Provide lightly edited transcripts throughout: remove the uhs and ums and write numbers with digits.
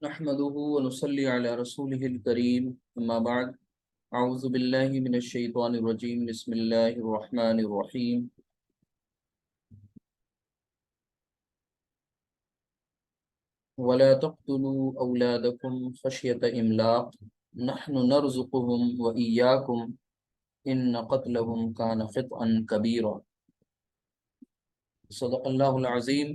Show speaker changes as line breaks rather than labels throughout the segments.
نحمده ونصلي على رسوله الكريم أما بعد أعوذ بالله من الشيطان الرجيم بسم الله الرحمن الرحيم ولا تقتلوا أولادكم خشية إملاق نحن نرزقهم وإياكم إن قتلهم كان خطأ كبيرا صدق الله العظيم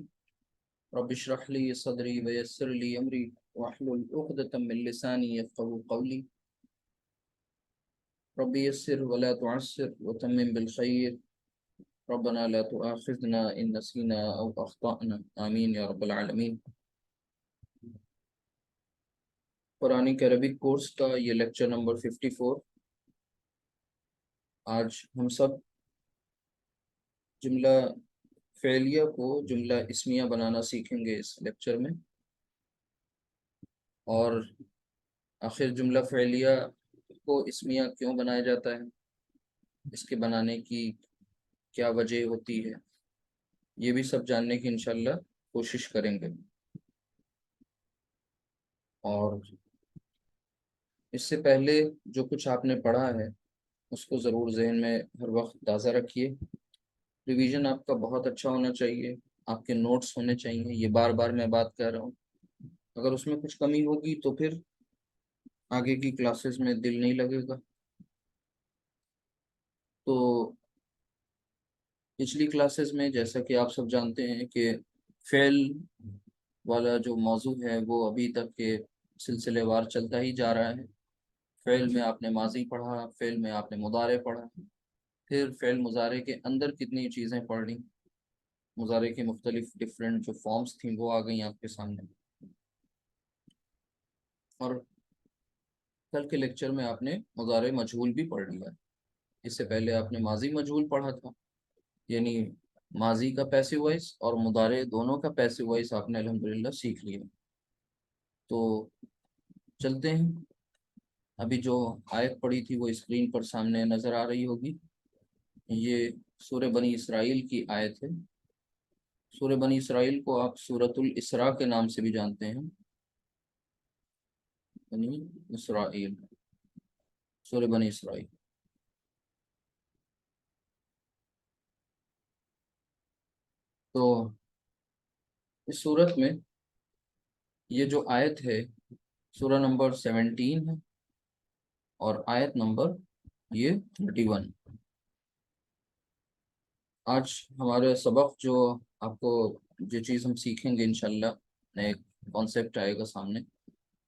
رب اشرح لي صدري ويسر لي أمري واحلل عقدة من لساني يفقهوا قولي رب يسر ولا تعسر وتمم بالخير ربنا لا تؤاخذنا إن نسينا أو أخطأنا آمین یا رب العالمین۔ قرآن کے عربک کورس کا یہ لیکچر نمبر 54۔ آج ہم سب جملہ فعلیہ کو جملہ اسمیہ بنانا سیکھیں گے اس لیکچر میں، اور آخر جملہ فعلیہ کو اسمیہ کیوں بنایا جاتا ہے، اس کے بنانے کی کیا وجہ ہوتی ہے، یہ بھی سب جاننے کی انشاءاللہ کوشش کریں گے۔ اور اس سے پہلے جو کچھ آپ نے پڑھا ہے اس کو ضرور ذہن میں ہر وقت تازہ رکھیے۔ ریویژن آپ کا بہت اچھا ہونا چاہیے، آپ کے نوٹس ہونے چاہیے، یہ بار بار میں بات کر رہا ہوں۔ اگر اس میں کچھ کمی ہوگی تو پھر آگے کی کلاسز میں دل نہیں لگے گا۔ تو پچھلی کلاسز میں جیسا کہ آپ سب جانتے ہیں کہ فعل والا جو موضوع ہے وہ ابھی تک کے سلسلے وار چلتا ہی جا رہا ہے۔ فعل میں آپ نے ماضی پڑھا، فعل میں آپ نے مضارع پڑھا، پھر فعل مضارع کے اندر کتنی چیزیں پڑھ لیں، مضارع کی مختلف ڈفرینٹ جو فارمز تھیں وہ آ گئیں آپ کے سامنے۔ اور کل کے لیکچر میں آپ نے مضارع مجہول بھی پڑھ لیا۔ اس سے پہلے آپ نے ماضی مجہول پڑھا تھا، یعنی ماضی کا پیسو وائس اور مضارع دونوں کا پیسو وائس آپ نے الحمدللہ سیکھ لیا۔ تو چلتے ہیں، ابھی جو آیت پڑھی تھی وہ اسکرین پر سامنے نظر آ رہی ہوگی۔ یہ سورہ بنی اسرائیل کی آیت ہے۔ سورہ بنی اسرائیل کو آپ سورۃ الاسراء کے نام سے بھی جانتے ہیں، بنی اسرائیل، سورہ بنی اسرائیل۔ تو اس صورت میں یہ جو آیت ہے سورہ نمبر 17 ہے اور آیت نمبر یہ 31۔ آج ہمارے سبق جو آپ کو جو چیز ہم سیکھیں گے انشاءاللہ، ایک کانسیپٹ آئے گا سامنے،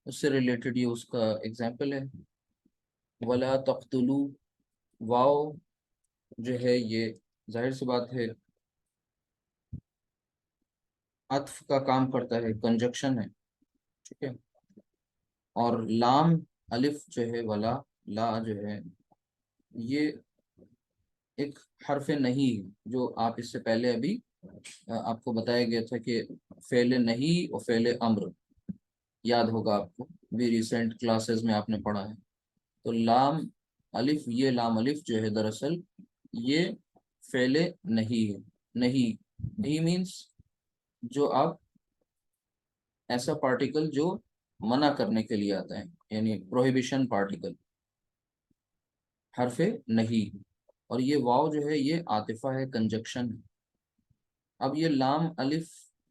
اس سے ریلیٹڈ یہ اس کا ایگزامپل ہے۔ ولا تقتلوا، واو جو ہے یہ ظاہر سی بات ہے عطف کا کام کرتا ہے، کنجکشن ہے، ٹھیک ہے۔ اور لام الف جو ہے، ولا لا جو ہے، یہ ایک حرف نہیں جو آپ اس سے پہلے ابھی آپ کو بتایا گیا تھا کہ فعل نہیں اور فعل امر یاد ہوگا آپ کو، بھی ریسنٹ کلاسز میں آپ نے پڑھا ہے۔ تو لام الف، یہ لام الف جو ہے دراصل یہ فعل نہیں ہے۔ نہیں، نہیں مینس جو آپ ایسا پارٹیکل جو منع کرنے کے لیے آتا ہے، یعنی پروہیبیشن پارٹیکل، حرف نہیں۔ اور یہ واو جو ہے یہ عاطفہ ہے، کنجکشن ہے۔ اب یہ لام الف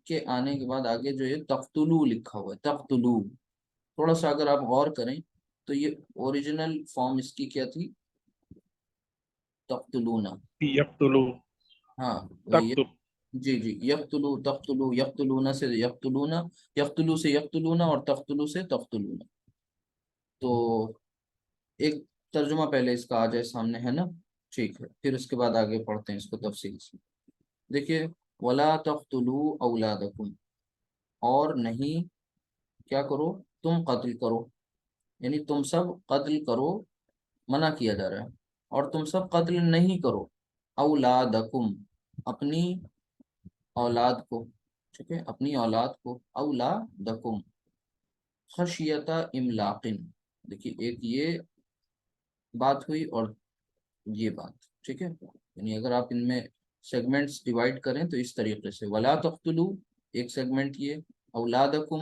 کے آنے کے بعد آگے جو ہے تقتلو لکھا ہوا ہے، تقتلو، تھوڑا سا اگر آپ غور کریں تو یہ اوریجنل فارم اس کی کیا تھی، تقتلونا۔
یقتلو،
ہاں وہی،
تقتل،
جی جی، یقتلو، تقتلو، یقتلونا سے یقتلونا، یقتلو سے یقتلونا، اور تقتلو سے تقتلونا۔ تو ایک ترجمہ پہلے اس کا آ جائے سامنے، ہے نا؟ ٹھیک ہے، پھر اس کے بعد آگے پڑھتے ہیں اس کو تفصیل سے۔ دیکھیے، ولا تقتلوا اولادکم، اور نہیں کیا کرو، تم قتل کرو، یعنی تم سب قتل کرو، منع کیا جا رہا ہے، اور تم سب قتل نہیں کرو، اولادکم، اپنی اولاد کو، ٹھیک ہے، اپنی اولاد کو، اولادکم، خشیت املاق، دیکھیے ایک یہ بات ہوئی اور یہ بات، ٹھیک ہے، یعنی اگر آپ ان میں سیگمنٹس ڈیوائڈ کریں تو اس طریقے سے، ولا تقتلوا ایک سیگمنٹ یہ، اولادکم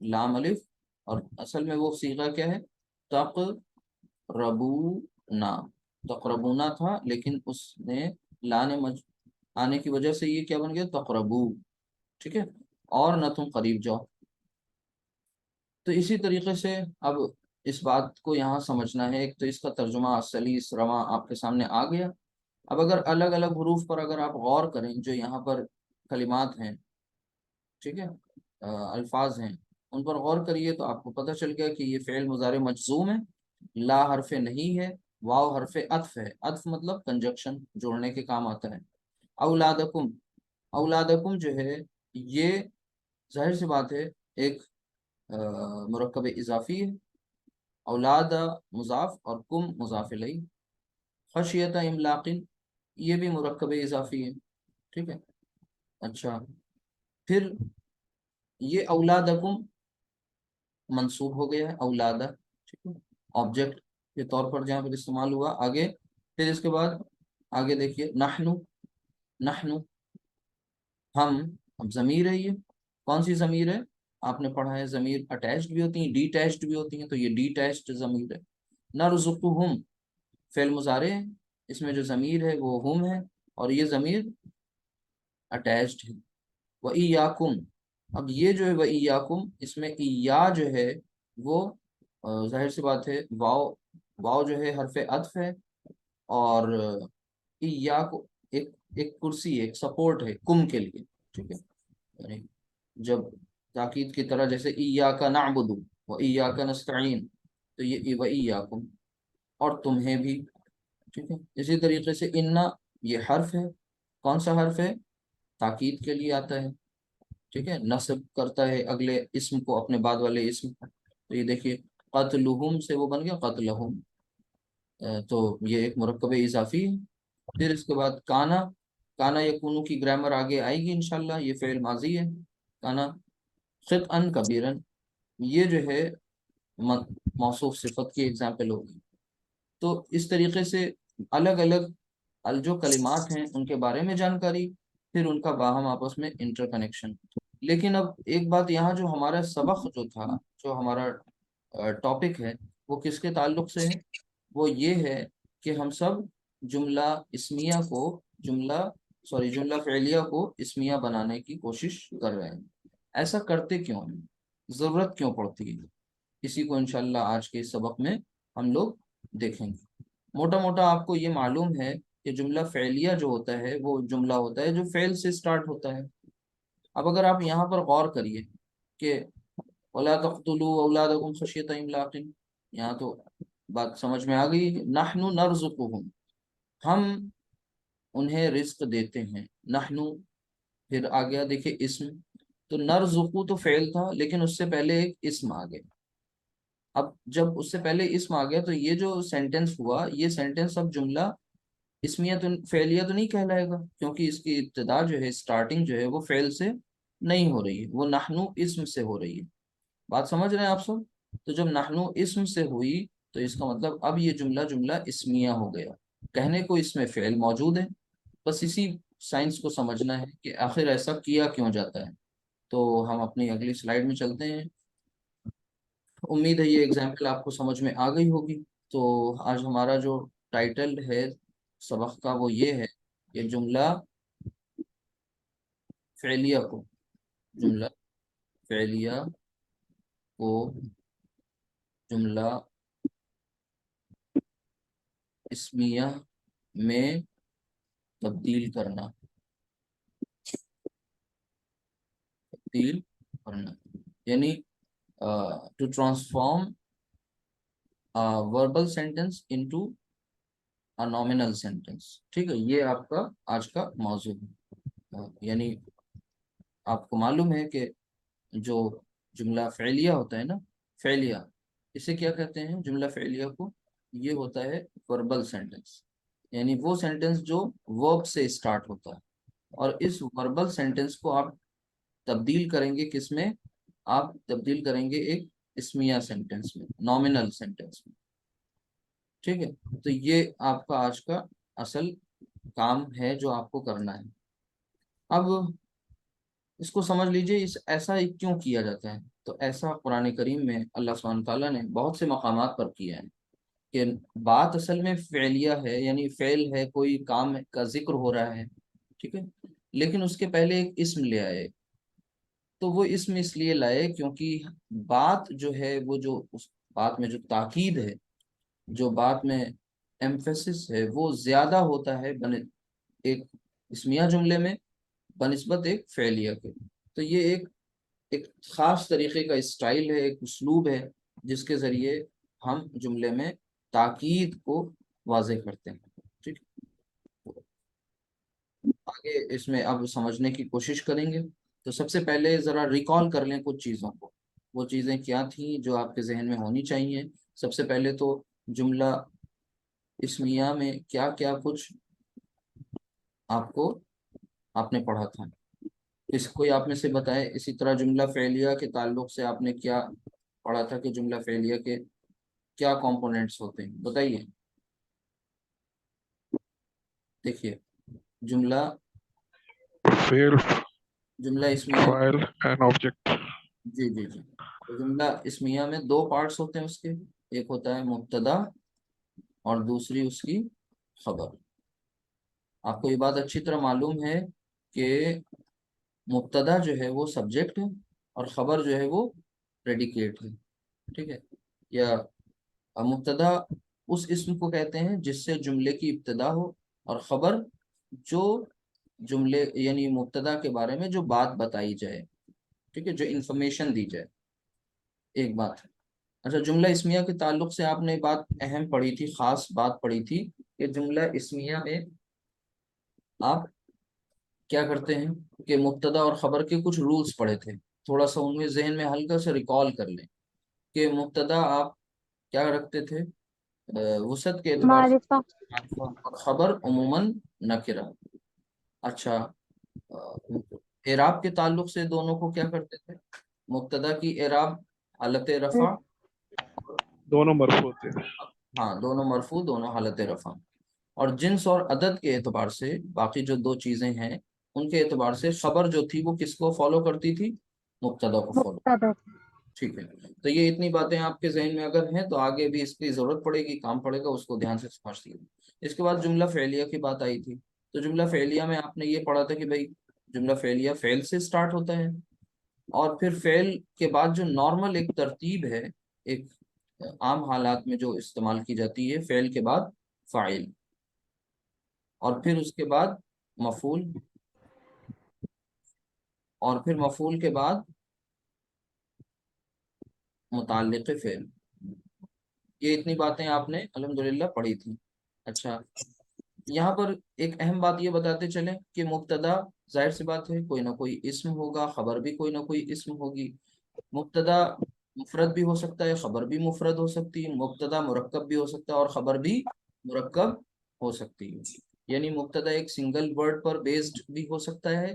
لام الف، اور اصل میں وہ صیغہ کیا ہے؟ تقربونا، تقربونا تھا، لیکن اس نے لانے آنے کی وجہ سے یہ کیا بن گیا؟ تقربو، ٹھیک ہے، اور نہ تم قریب جاؤ۔ تو اسی طریقے سے اب اس بات کو یہاں سمجھنا ہے، ایک تو اس کا ترجمہ سلیس رواں آپ کے سامنے آ گیا۔ اب اگر الگ الگ حروف پر اگر آپ غور کریں جو یہاں پر کلمات ہیں، ٹھیک ہے، الفاظ ہیں، ان پر غور کریے تو آپ کو پتہ چل گیا کہ یہ فعل مضارع مجزوم ہے، لا حرف نہیں ہے، واو حرف عطف ہے، عطف مطلب کنجکشن، جوڑنے کے کام آتا ہے۔ اولادکم، اولادکم جو ہے یہ ظاہر سی بات ہے ایک مرکب اضافی ہے، اولاد مضاف اور کم مضاف الیہ، خشیت املاق یہ بھی مرکب اضافی ہے، ٹھیک ہے۔ اچھا، پھر یہ اولادکم منصوب ہو گیا ہے، اولادہ، ٹھیک ہے، آبجیکٹ کے طور پر جہاں پر استعمال ہوا۔ آگے پھر اس کے بعد آگے دیکھیے، نحنو، نحنو ہم، اب ضمیر ہے، یہ کون سی ضمیر ہے؟ آپ نے پڑھا ہے ضمیر اٹیچڈ بھی ہوتی ہیں، ڈی ٹیچڈ بھی ہوتی ہیں، تو یہ ڈی ٹیچڈ ضمیر ہے۔ نرزقہم فعل مضارع ہے، اس میں جو ضمیر ہے وہ ہم ہے، اور یہ ضمیر اٹیچڈ ہے۔ وَإِيَّاكُمْ، اب یہ جو ہے وَإِيَّاكُمْ، اس میں اِيَّا جو ہے وہ ظاہر سی بات ہے واو، واو جو ہے حرف عطف ہے، اور اِيَّا کو ایک ایک کرسی ہے، ایک سپورٹ ہے کم کے لیے، ٹھیک ہے، یعنی جب تاکید کی طرح جیسے اِيَّاكَ نَعْبُدُ وَإِيَّاكَ نَسْتَعِينُ، تو یہ وَإِيَّاكُمْ، اور تمہیں بھی، ٹھیک ہے۔ اسی طریقے سے اِنَّا یہ حرف ہے، کون سا حرف ہے؟ تاکید کے لیے آتا ہے، ٹھیک ہے، نصب کرتا ہے اگلے اسم کو اپنے بعد والے اسم کو۔ تو یہ دیکھیے قتلہم سے وہ بن گیا قتلہم، تو یہ ایک مرکب اضافی ہے۔ پھر اس کے بعد کانا، کانا یکونو کی گرامر آگے آئے گی انشاءاللہ، یہ فعل ماضی ہے، کانا خطأً کبیرن، یہ جو ہے موصوف صفت کی ایگزامپل ہوگی۔ تو اس طریقے سے الگ الگ جو کلمات ہیں ان کے بارے میں جانکاری، پھر ان کا باہم آپس میں انٹر کنیکشن۔ لیکن اب ایک بات یہاں، جو ہمارا سبق جو تھا، جو ہمارا ٹاپک ہے، وہ کس کے تعلق سے ہے؟ وہ یہ ہے کہ ہم سب جملہ اسمیہ کو جملہ فعلیہ کو اسمیہ بنانے کی کوشش کر رہے ہیں۔ ایسا کرتے کیوں ہیں؟ ضرورت کیوں پڑتی ہے؟ اسی کو انشاءاللہ آج کے اس سبق میں ہم لوگ دیکھیں گے۔ موٹا موٹا آپ کو یہ معلوم ہے کہ جملہ فعلیہ جو ہوتا ہے وہ جملہ ہوتا ہے جو فعل سے سٹارٹ ہوتا ہے۔ اب اگر آپ یہاں پر غور کریے کہ وَلَا تَقْتُلُوا أَوْلَادَكُمْ خَشْيَةَ إِمْلَاقٍ، یہاں تو بات سمجھ میں آ گئی، نحن نرزقهم، ہم انہیں رزق دیتے ہیں، نحن، پھر آ گیا دیکھیے اسم، تو نرزقو تو فعل تھا، لیکن اس سے پہلے ایک اسم آ گیا۔ اب جب اس سے پہلے اسم آ گیا تو یہ جو سینٹنس ہوا، یہ سینٹنس اب جملہ اسمیہ تو فعلیہ تو نہیں کہلائے گا، کیونکہ اس کی ابتدا جو ہے، اسٹارٹنگ جو ہے وہ فعل سے نہیں ہو رہی ہے، وہ نحنو اسم سے ہو رہی ہے۔ بات سمجھ رہے ہیں آپ سب؟ تو جب نحنو اسم سے ہوئی تو اس کا مطلب اب یہ جملہ اسمیہ ہو گیا، کہنے کو اس میں فعل موجود ہے، بس اسی سائنس کو سمجھنا ہے کہ آخر ایسا کیا کیوں جاتا ہے۔ تو ہم اپنی اگلی سلائیڈ میں چلتے ہیں۔ امید ہے یہ ایگزامپل آپ کو سمجھ میں آ گئی ہوگی۔ تو آج ہمارا جو ٹائٹل ہے سبق کا وہ یہ ہے کہ جملہ فعلیہ کو، جملہ فعلیہ کو جملہ اسمیہ میں تبدیل کرنا، یعنی to transform verbal sentence into nominal sentence, ٹھیک ہے، یہ آپ کا آج کا موضوع ہے۔ یعنی آپ کو معلوم ہے کہ جو جملہ فعلیہ ہوتا ہے نا، فعلیہ، اسے کیا کہتے ہیں جملہ فعلیہ کو؟ یہ ہوتا ہے وربل سینٹینس، یعنی وہ سینٹینس جو ورب سے اسٹارٹ ہوتا ہے، اور اس وربل سینٹینس کو آپ تبدیل کریں گے کس میں؟ آپ تبدیل کریں گے ایک اسمیہ سینٹینس میں، نومینل سینٹینس میں، ٹھیک ہے۔ تو یہ آپ کا آج کا اصل کام ہے جو آپ کو کرنا ہے۔ اب اس کو سمجھ لیجئے ایسا کیوں کیا جاتا ہے. تو ایسا قرآن کریم میں اللہ سبحانہ تعالیٰ نے بہت سے مقامات پر کیا ہے کہ بات اصل میں فعلیہ ہے، یعنی فعل ہے، کوئی کام کا ذکر ہو رہا ہے، ٹھیک ہے، لیکن اس کے پہلے ایک اسم لے آئے. تو وہ اسم اس لیے لائے کیونکہ بات جو ہے، وہ جو اس بات میں جو تاکید ہے، جو بات میں ایمفیسس ہے، وہ زیادہ ہوتا ہے ایک اسمیہ جملے میں بنسبت ایک فعلیہ کے. تو یہ ایک خاص طریقے کا اسٹائل ہے، ایک اسلوب ہے جس کے ذریعے ہم جملے میں تاکید کو واضح کرتے ہیں. ٹھیک، آگے اس میں اب سمجھنے کی کوشش کریں گے. تو سب سے پہلے ذرا ریکال کر لیں کچھ چیزوں کو. وہ چیزیں کیا تھیں جو آپ کے ذہن میں ہونی چاہیے؟ سب سے پہلے تو جملہ اسمیہ میں کیا کیا کچھ آپ نے پڑھا تھا، کوئی آپ میں سے بتائے. اسی طرح جملہ فعلیہ کے تعلق سے آپ نے کیا پڑھا تھا کہ جملہ فعلیہ کے کیا کمپوننٹس ہوتے ہیں، بتائیے. دیکھیے، جملہ
فعل،
جملہ اسمیہ،
فاعل اینڈ آبجیکٹ.
جی جی جی. تو جملہ اسمیہ میں دو پارٹس ہوتے ہیں اس کے. ایک ہوتا ہے مبتدا اور دوسری اس کی خبر. آپ کو یہ بات اچھی طرح معلوم ہے کہ مبتدا جو ہے وہ سبجیکٹ ہے اور خبر جو ہے وہ پریڈیکیٹ ہے. ٹھیک ہے، یا مبتدا اس اسم کو کہتے ہیں جس سے جملے کی ابتدا ہو، اور خبر جو جملے یعنی مبتدا کے بارے میں جو بات بتائی جائے، ٹھیک ہے، جو انفارمیشن دی جائے. ایک بات. اچھا، جملہ اسمیہ کے تعلق سے آپ نے بات اہم پڑھی تھی، خاص بات پڑھی تھی کہ جملہ اسمیہ میں آپ کیا کرتے ہیں کہ مبتدا اور خبر کے کچھ رولز پڑھے تھے. تھوڑا سا ان میں ذہن میں ہلکا سے ریکال کر لیں کہ مبتدا آپ کیا رکھتے تھے وسعت کے اعتبار سے
معرفہ.
معرفہ، اور خبر عموماً نکرہ. اچھا، اعراب کے تعلق سے دونوں کو کیا کرتے تھے؟ مبتدا کی اعراب حالت رفع،
دونوں مرفوع ہوتے ہیں.
ہاں دونوں مرفوع، دونوں حالت رفع. اور جنس اور عدد کے اعتبار سے باقی جو دو چیزیں ہیں ان کے اعتبار سے خبر جو تھی وہ کس کو فالو کرتی تھی؟ مبتدا کو فالو.
مبتدا.
ٹھیک ہے، تو یہ اتنی باتیں آپ کے ذہن میں اگر ہیں تو آگے بھی اس کی ضرورت پڑے گی، کام پڑے گا، اس کو دھیان سے سمجھیے. اس کے بعد جملہ فعلیہ کی بات آئی تھی. تو جملہ فعلیہ میں آپ نے یہ پڑھا تھا کہ بھائی جملہ فعلیہ فعل سے سٹارٹ ہوتا ہے، اور پھر فعل کے بعد جو نارمل ایک ترتیب ہے، ایک عام حالات میں جو استعمال کی جاتی ہے، فعل کے بعد فاعل، اور پھر اس کے بعد مفعول، اور پھر مفعول کے بعد متعلق فعل. یہ اتنی باتیں آپ نے الحمدللہ پڑھی تھی. اچھا، یہاں پر ایک اہم بات یہ بتاتے چلیں کہ مبتدا ظاہر سی بات ہے کوئی نہ کوئی اسم ہوگا، خبر بھی کوئی نہ کوئی اسم ہوگی. مبتدا مفرد بھی ہو سکتا ہے، خبر بھی مفرد ہو سکتی ہے. مبتدا مرکب بھی ہو سکتا ہے اور خبر بھی مرکب ہو سکتی ہے. یعنی مبتدا ایک سنگل ورڈ پر بیسڈ بھی ہو سکتا ہے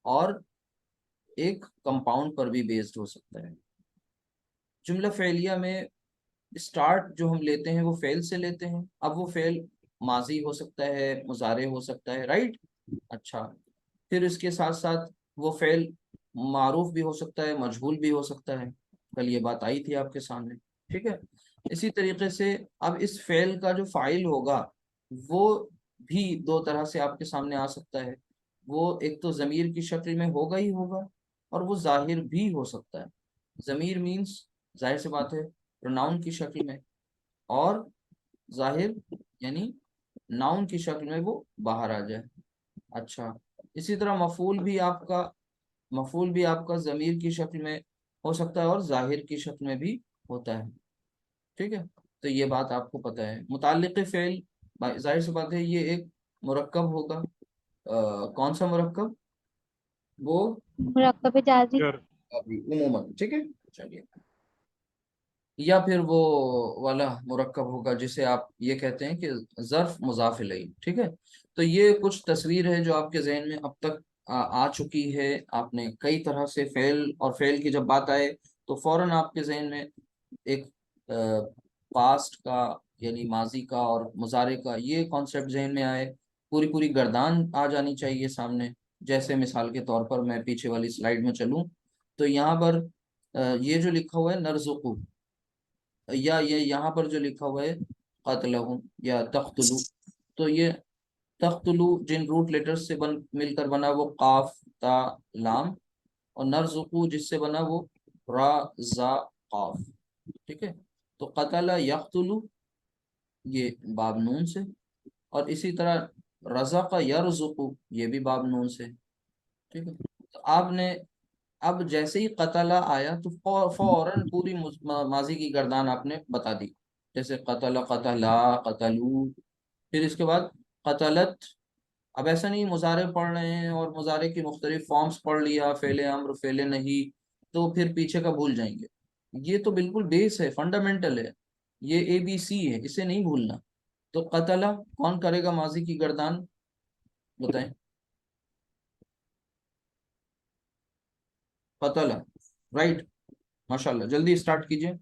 اور ایک کمپاؤنڈ پر بھی بیسڈ ہو سکتا ہے. جملہ فعلیہ میں اسٹارٹ جو ہم لیتے ہیں وہ فعل سے لیتے ہیں. اب وہ فعل ماضی ہو سکتا ہے، مضارع ہو سکتا ہے، رائٹ. اچھا، پھر اس کے ساتھ ساتھ وہ فعل معروف بھی ہو سکتا ہے، مجہول بھی ہو سکتا ہے. کل یہ بات آئی تھی آپ کے سامنے، ٹھیک ہے. اسی طریقے سے اب اس فعل کا جو فاعل ہوگا وہ بھی دو طرح سے آپ کے سامنے آ سکتا ہے. وہ ایک تو ضمیر کی شکل میں ہوگا ہی ہوگا، اور وہ ظاہر بھی ہو سکتا ہے. ضمیر مینس ظاہر سی بات ہے پروناؤن کی شکل میں، اور ظاہر یعنی ناؤن کی شکل میں وہ باہر آ جائے. اچھا، اسی طرح مفعول بھی آپ کا ضمیر کی شکل میں ہو سکتا ہے اور ظاہر کی شکل میں بھی ہوتا ہے. ٹھیک ہے، تو یہ بات آپ کو پتہ ہے. متعلق فعل ظاہر سی بات ہے یہ ایک مرکب ہوگا. کون سا مرکب؟ وہ
مرکب جازی.
عموماً، ٹھیک ہے. چلیے، یا پھر وہ والا مرکب ہوگا جسے آپ یہ کہتے ہیں کہ ظرف مضاف الیہ. ٹھیک ہے، تو یہ کچھ تصویر ہے جو آپ کے ذہن میں اب تک آ چکی ہے. آپ نے کئی طرح سے فعل اور فعل کی جب بات آئے تو فوراً آپ کے ذہن میں ایک پاسٹ کا یعنی ماضی کا اور مضارع کا یہ کانسیپٹ ذہن میں آئے. پوری گردان آ جانی چاہیے سامنے جیسے مثال کے طور پر میں پیچھے والی سلائیڈ میں چلوں تو یہاں پر یہ جو لکھا ہوا ہے نرزقو، یا یہ یہاں پر جو لکھا ہوا ہے قتلہم یا تقتلو، تو یہ تقتلو جن روٹ لیٹرز سے مل کر بنا وہ قاف تا لام، اور نرزقو جس سے بنا وہ را زا قاف، ٹھیک ہے. تو قتل یقتلو یہ باب نون سے، اور اسی طرح رزق یرزقو یہ بھی باب نون سے، ٹھیک ہے. تو آپ نے اب جیسے ہی قتل آیا تو فوراً پوری ماضی کی گردان آپ نے بتا دی، جیسے قتل قتلا قتلو، پھر اس کے بعد قتلت. اب ایسا نہیں مضارع پڑھ رہے ہیں اور مضارع کی مختلف فارمز پڑھ لیا، فعل امر فعل نہیں، تو پھر پیچھے کا بھول جائیں گے. یہ تو بالکل بیس ہے، فنڈامنٹل ہے، یہ ABC ہے، اسے نہیں بھولنا. تو قتل کون کرے گا ماضی کی گردان، بتائیں. قتل، رائٹ، ماشاءاللہ، جلدی اسٹارٹ کیجئے.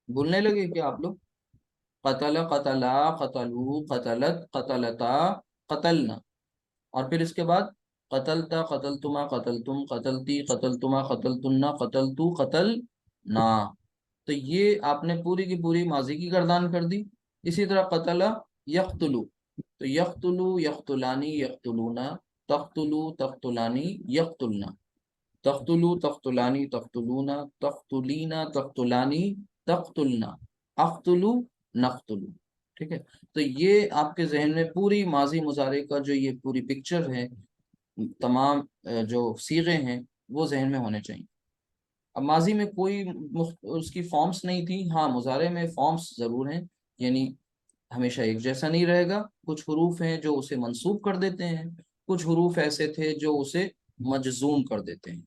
بھولنے لگے کیا آپ لوگ؟ قتل قتلا قتلو قتلت قتلتا قتلنا، اور پھر اس کے بعد قتلتا قتلتما قتلتم قتلتی قتلتما قتلتنا قتلتو قتلنا. تو یہ آپ نے پوری کی پوری ماضی کی گردان کر دی. اسی طرح قتل یقتلو، تو یقتلو یقتلانی یقتلونا، تقتلو تقتلانی یقتلنا، تقتلو تقتلانی تقتلونا، تقتلینا تقتلانی تقتلنا، اقتلو نقتلو، ٹھیک ہے. تو یہ آپ کے ذہن میں پوری ماضی مضارع کا جو یہ پوری پکچر ہے، تمام جو صیغے ہیں وہ ذہن میں ہونے چاہیے. اب ماضی میں کوئی اس کی فارمز نہیں تھی، ہاں مضارع میں فارمز ضرور ہیں، یعنی ہمیشہ ایک جیسا نہیں رہے گا. کچھ حروف ہیں جو اسے منصوب کر دیتے ہیں، کچھ حروف ایسے تھے جو اسے مجزوم کر دیتے ہیں.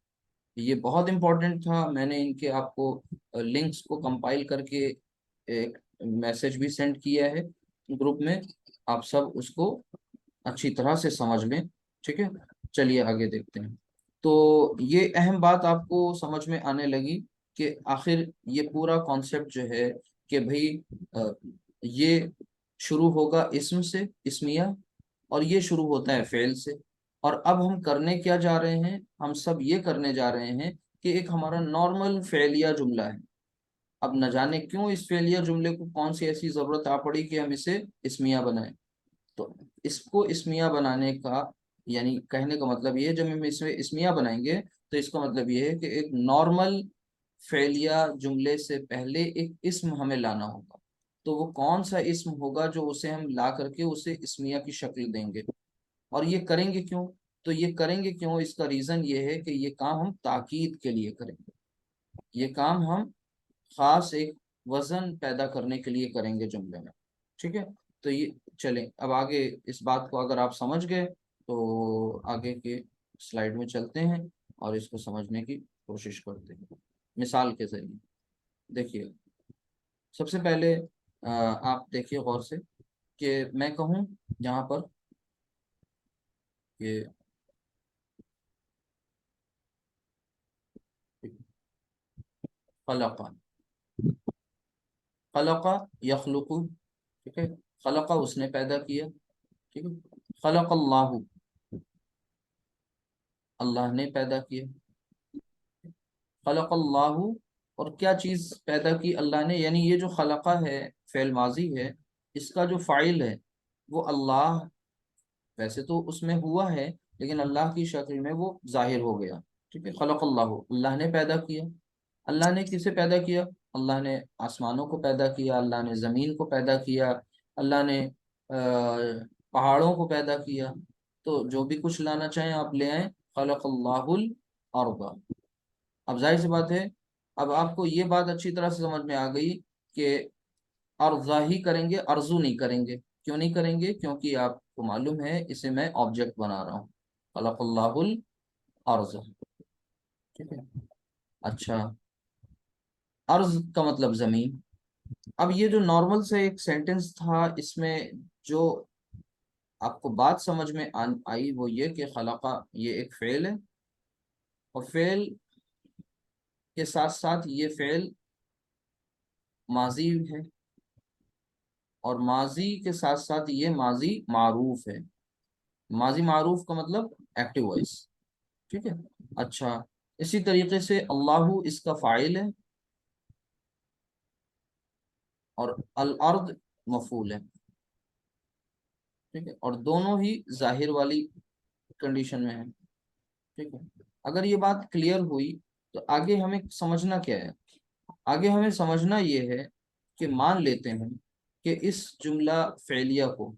یہ بہت امپورٹنٹ تھا. میں نے ان کے آپ کو لنکس کو کمپائل کر کے ایک میسج بھی سینڈ کیا ہے گروپ میں، آپ سب اس کو اچھی طرح سے سمجھ لیں، ٹھیک ہے. چلیے آگے دیکھتے ہیں. تو یہ اہم بات آپ کو سمجھ میں آنے لگی کہ آخر یہ پورا کانسیپٹ جو ہے کہ بھئی یہ شروع ہوگا اسم سے، اسمیہ، اور یہ شروع ہوتا ہے فعل سے. اور اب ہم کرنے کیا جا رہے ہیں، ہم سب یہ کرنے جا رہے ہیں کہ ایک ہمارا نارمل فعلیہ جملہ ہے. اب نہ جانے کیوں اس فعلیہ جملے کو کون سی ایسی ضرورت آ پڑی کہ ہم اسے اسمیہ بنائیں. تو اس کو اسمیہ بنانے کا یعنی کہنے کا مطلب یہ ہے جب ہم اس میں اسمیہ بنائیں گے تو اس کا مطلب یہ ہے کہ ایک نارمل فعلیہ جملے سے پہلے ایک اسم ہمیں لانا ہوگا. تو وہ کون سا اسم ہوگا جو اسے ہم لا کر کے اسے اسمیہ کی شکل دیں گے. اور یہ کریں گے کیوں؟ تو یہ کریں گے کیوں، اس کا ریزن یہ ہے کہ یہ کام ہم تاکید کے لیے کریں گے. یہ کام ہم خاص ایک وزن پیدا کرنے کے لیے کریں گے جملے میں، ٹھیک ہے. تو یہ چلیں اب آگے اس بات کو اگر آپ سمجھ گئے تو آگے کے سلائیڈ میں چلتے ہیں اور اس کو سمجھنے کی کوشش کرتے ہیں مثال کے ذریعے. دیکھیے سب سے پہلے آپ دیکھیے غور سے کہ میں کہوں یہاں پر کہ خلق، خلق یخلق، ٹھیک ہے. خلق اس نے پیدا کیا، ٹھیک ہے. خلق اللہ، اللہ نے پیدا کیا. خلق اللہ، اور کیا چیز پیدا کی اللہ نے، یعنی یہ جو خلقہ ہے فعل ماضی ہے، اس کا جو فاعل ہے وہ اللہ، ویسے تو اس میں ہوا ہے لیکن اللہ کی شکل میں وہ ظاہر ہو گیا، ٹھیک ہے. خلق اللہ، اللہ نے پیدا کیا. اللہ نے کسے پیدا کیا؟ اللہ نے آسمانوں کو پیدا کیا، اللہ نے زمین کو پیدا کیا، اللہ نے پہاڑوں کو پیدا کیا. تو جو بھی کچھ لانا چاہیں آپ لے آئیں. خلق اللہ الارض. اب ظاہر سی بات ہے، اب آپ کو یہ بات اچھی طرح سے سمجھ میں آ گئی کہ ارضا ہی کریں گے، ارزو نہیں کریں گے. کیوں نہیں کریں گے؟ کیونکہ آپ کو معلوم ہے اسے میں آبجیکٹ بنا رہا ہوں. خلق اللہ الارض، ٹھیک ہے. اچھا، ارض کا مطلب زمین. اب یہ جو نارمل سے ایک سینٹنس تھا، اس میں جو آپ کو بات سمجھ میں آئی وہ یہ کہ خلقہ یہ ایک فعل ہے، اور فعل کے ساتھ ساتھ یہ فعل ماضی ہے، اور ماضی کے ساتھ ساتھ یہ ماضی معروف ہے. ماضی معروف کا مطلب ایکٹیو وائس. ٹھیک ہے. اچھا اسی طریقے سے اللہ اس کا فاعل ہے اور الارض مفعول ہے. ٹھیک ہے. اور دونوں ہی ظاہر والی کنڈیشن میں ہیں. ٹھیک ہے. اگر یہ بات کلیئر ہوئی تو آگے ہمیں سمجھنا کیا ہے؟ آگے ہمیں سمجھنا یہ ہے کہ مان لیتے ہیں کہ اس جملہ فعلیہ کو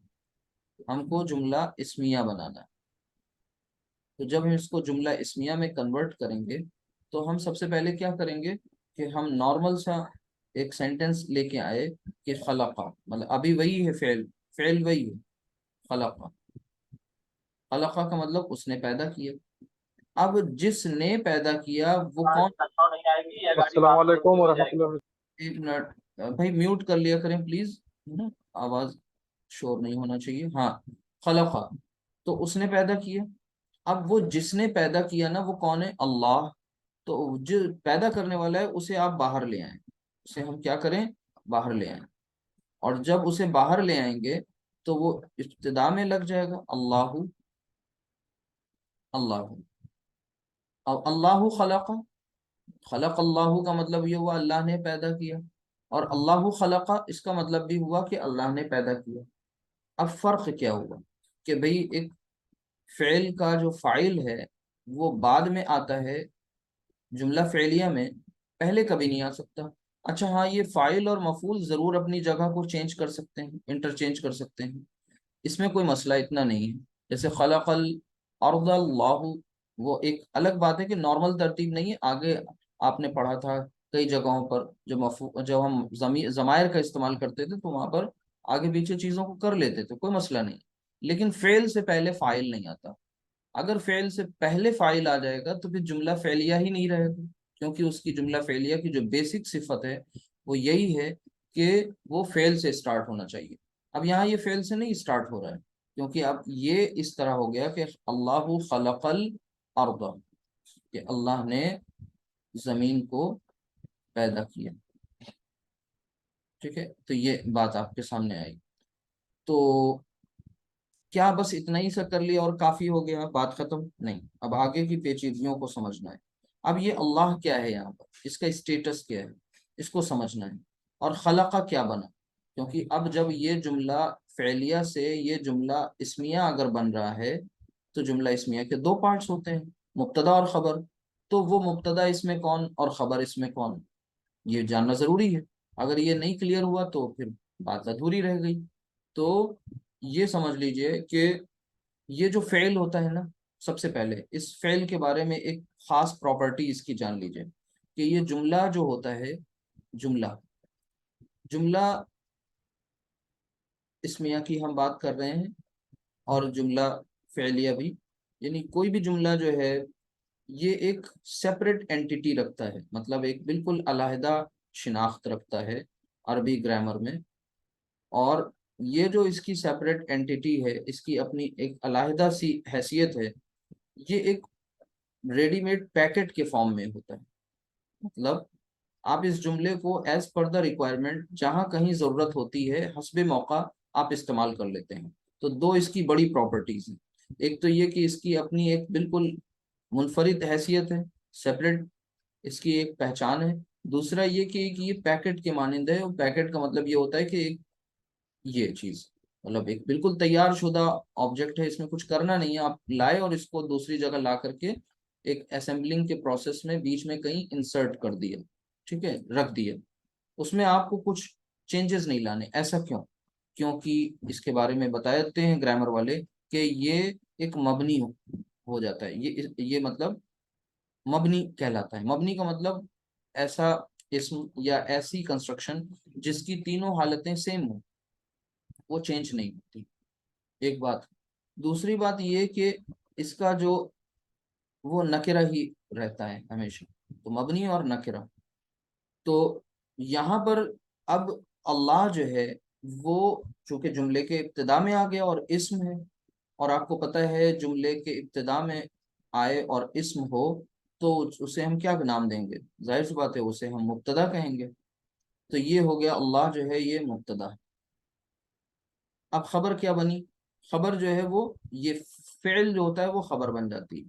ہم کو جملہ اسمیہ بنانا ہے. تو جب ہم اس کو جملہ اسمیہ میں کنورٹ کریں گے تو ہم سب سے پہلے کیا کریں گے کہ ہم نارمل سا ایک سینٹنس لے کے آئے کہ خلقہ، مطلب ابھی وہی ہے فعل، فعل وہی ہے خلقہ. خلقہ کا مطلب اس نے پیدا کیا. اب جس نے پیدا کیا وہ کون؟
السلام علیکم ورحمۃ اللہ.
ایک منٹ بھائی میوٹ کر لیا کریں پلیز، آواز شور نہیں ہونا چاہیے. ہاں خلقہ، تو اس نے پیدا کیا. اب وہ جس نے پیدا کیا نا وہ کون ہے؟ اللہ. تو جو پیدا کرنے والا ہے اسے آپ باہر لے آئیں، اسے ہم کیا کریں؟ باہر لے آئیں. اور جب اسے باہر لے آئیں گے تو وہ ابتدا میں لگ جائے گا اللہ. اللہ اب اللہ خلق، خلق اللہ کا مطلب یہ ہوا اللہ نے پیدا کیا، اور اللہ خلق اس کا مطلب بھی ہوا کہ اللہ نے پیدا کیا. اب فرق کیا ہوا کہ بھئی ایک فعل کا جو فاعل ہے وہ بعد میں آتا ہے جملہ فعلیہ میں، پہلے کبھی نہیں آ سکتا. اچھا ہاں یہ فاعل اور مفعول ضرور اپنی جگہ کو چینج کر سکتے ہیں، انٹرچینج کر سکتے ہیں، اس میں کوئی مسئلہ اتنا نہیں ہے. جیسے خلق الارض اللہ، وہ ایک الگ بات ہے کہ نارمل ترتیب نہیں ہے. آگے آپ نے پڑھا تھا کئی جگہوں پر جب ہم ضمائر کا استعمال کرتے تھے تو وہاں پر آگے پیچھے چیزوں کو کر لیتے تھے، کوئی مسئلہ نہیں. لیکن فعل سے پہلے فاعل نہیں آتا. اگر فعل سے پہلے فاعل آ جائے گا تو پھر جملہ فعلیہ ہی نہیں رہے گا، کیونکہ اس کی جملہ فعلیہ کی جو بیسک صفت ہے وہ یہی ہے کہ وہ فعل سے اسٹارٹ ہونا چاہیے. اب یہاں یہ فعل سے نہیں اسٹارٹ ہو رہا ہے، کیونکہ اب یہ اس طرح ہو گیا کہ اللہ خلق الارض، کہ اللہ نے زمین کو پیدا کیا. ٹھیک ہے. تو یہ بات آپ کے سامنے آئی. تو کیا بس اتنا ہی سا کر لیا اور کافی ہو گیا، بات ختم؟ نہیں، اب آگے کی پیچیدگیوں کو سمجھنا ہے. اب یہ اللہ کیا ہے یہاں پر، اس کا اسٹیٹس کیا ہے، اس کو سمجھنا ہے. اور خلقہ کیا بنا، کیونکہ اب جب یہ جملہ فعلیہ سے یہ جملہ اسمیہ اگر بن رہا ہے تو جملہ اسمیہ کے دو پارٹس ہوتے ہیں، مبتدا اور خبر. تو وہ مبتدا اس میں کون اور خبر اس میں کون، یہ جاننا ضروری ہے. اگر یہ نہیں کلیئر ہوا تو پھر بات ادھوری رہ گئی. تو یہ سمجھ لیجئے کہ یہ جو فعل ہوتا ہے نا، سب سے پہلے اس فعل کے بارے میں ایک خاص پراپرٹی اس کی جان لیجئے کہ یہ جملہ جو ہوتا ہے، جملہ جملہ اسمیہ کی ہم بات کر رہے ہیں اور جملہ فعلیہ بھی، یعنی کوئی بھی جملہ جو ہے یہ ایک سیپریٹ اینٹیٹی رکھتا ہے، مطلب ایک بالکل علیحدہ شناخت رکھتا ہے عربی گرامر میں. اور یہ جو اس کی سیپریٹ اینٹیٹی ہے، اس کی اپنی ایک علیحدہ سی حیثیت ہے. یہ ایک ریڈی میڈ پیکٹ کے فارم میں ہوتا ہے، مطلب آپ اس جملے کو ایز پر دا ریکوائرمنٹ جہاں کہیں ضرورت ہوتی ہے حسب موقع آپ استعمال کر لیتے ہیں. تو دو اس کی بڑی پراپرٹیز ہیں. ایک تو یہ کہ اس کی اپنی ایک بالکل منفرد حیثیت ہے، سیپریٹ اس کی ایک پہچان ہے. دوسرا یہ کہ یہ پیکٹ کے مانند ہے، اور پیکٹ کا مطلب یہ ہوتا ہے کہ ایک یہ چیز مطلب ایک بالکل تیار شدہ آبجیکٹ ہے، اس میں کچھ کرنا نہیں ہے، آپ لائے اور اس کو دوسری جگہ لا کر کے ایک اسمبلنگ کے پروسیس میں بیچ میں کہیں انسرٹ کر دیا، ٹھیک ہے، رکھ دیا. اس میں آپ کو کچھ چینجز نہیں لانے. ایسا کیوں؟ کیونکہ اس کے بارے میں بتا دیتے ہیں گرامر والے کہ یہ ایک مبنی ہو جاتا ہے. یہ مطلب مبنی کہلاتا ہے. مبنی کا مطلب ایسا اسم یا ایسی کنسٹرکشن جس کی تینوں حالتیں سیم ہوں، وہ چینج نہیں ہوتی. ایک بات. دوسری بات یہ کہ اس کا جو وہ نکرہ ہی رہتا ہے ہمیشہ، تو مبنی اور نکرہ. تو یہاں پر اب اللہ جو ہے وہ چونکہ جملے کے ابتدا میں آ گیا اور اسم ہے، اور آپ کو پتہ ہے جملے کے ابتدا میں آئے اور اسم ہو تو اسے ہم کیا نام دیں گے؟ ظاہر سی بات ہے اسے ہم مبتدا کہیں گے. تو یہ ہو گیا اللہ جو ہے یہ مبتدا ہے. اب خبر کیا بنی؟ خبر جو ہے وہ یہ فعل جو ہوتا ہے وہ خبر بن جاتی ہے،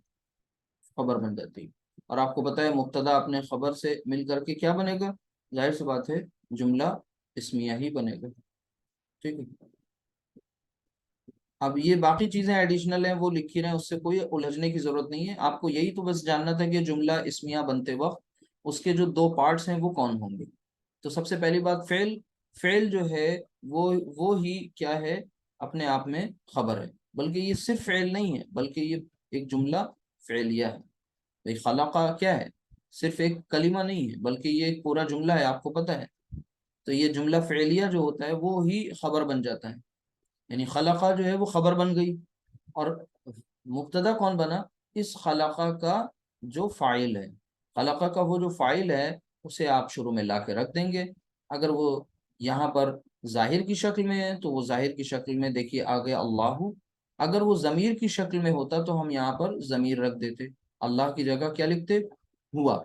خبر بن جاتی ہے۔ اور آپ کو پتہ ہے مبتدا اپنے خبر سے مل کر کے کیا بنے گا؟ ظاہر سی بات ہے جملہ اسمیہ ہی بنے گا، ٹھیک ہے۔ اب یہ باقی چیزیں ایڈیشنل ہیں وہ لکھی رہے ہیں، اس سے کوئی الجھنے کی ضرورت نہیں ہے، آپ کو یہی تو بس جاننا تھا کہ جملہ اسمیہ بنتے وقت اس کے جو دو پارٹس ہیں وہ کون ہوں گے۔ تو سب سے پہلی بات فعل، فعل جو ہے وہ ہی کیا ہے؟ اپنے آپ میں خبر ہے، بلکہ یہ صرف فعل نہیں ہے بلکہ یہ ایک جملہ فعلیہ ہے۔ بھائی خلقہ کیا ہے؟ صرف ایک کلمہ نہیں ہے بلکہ یہ ایک پورا جملہ ہے، آپ کو پتہ ہے۔ تو یہ جملہ فعلیہ جو ہوتا ہے وہ ہی خبر بن جاتا ہے، یعنی خلقہ جو ہے وہ خبر بن گئی، اور مبتدا کون بنا؟ اس خلقہ کا جو فاعل ہے، خلقہ کا وہ جو فاعل ہے اسے آپ شروع میں لا کے رکھ دیں گے۔ اگر وہ یہاں پر ظاہر کی شکل میں ہے تو وہ ظاہر کی شکل میں دیکھیے آگے اللہ، اگر وہ ضمیر کی شکل میں ہوتا تو ہم یہاں پر ضمیر رکھ دیتے، اللہ کی جگہ کیا لکھتے؟ ہوا،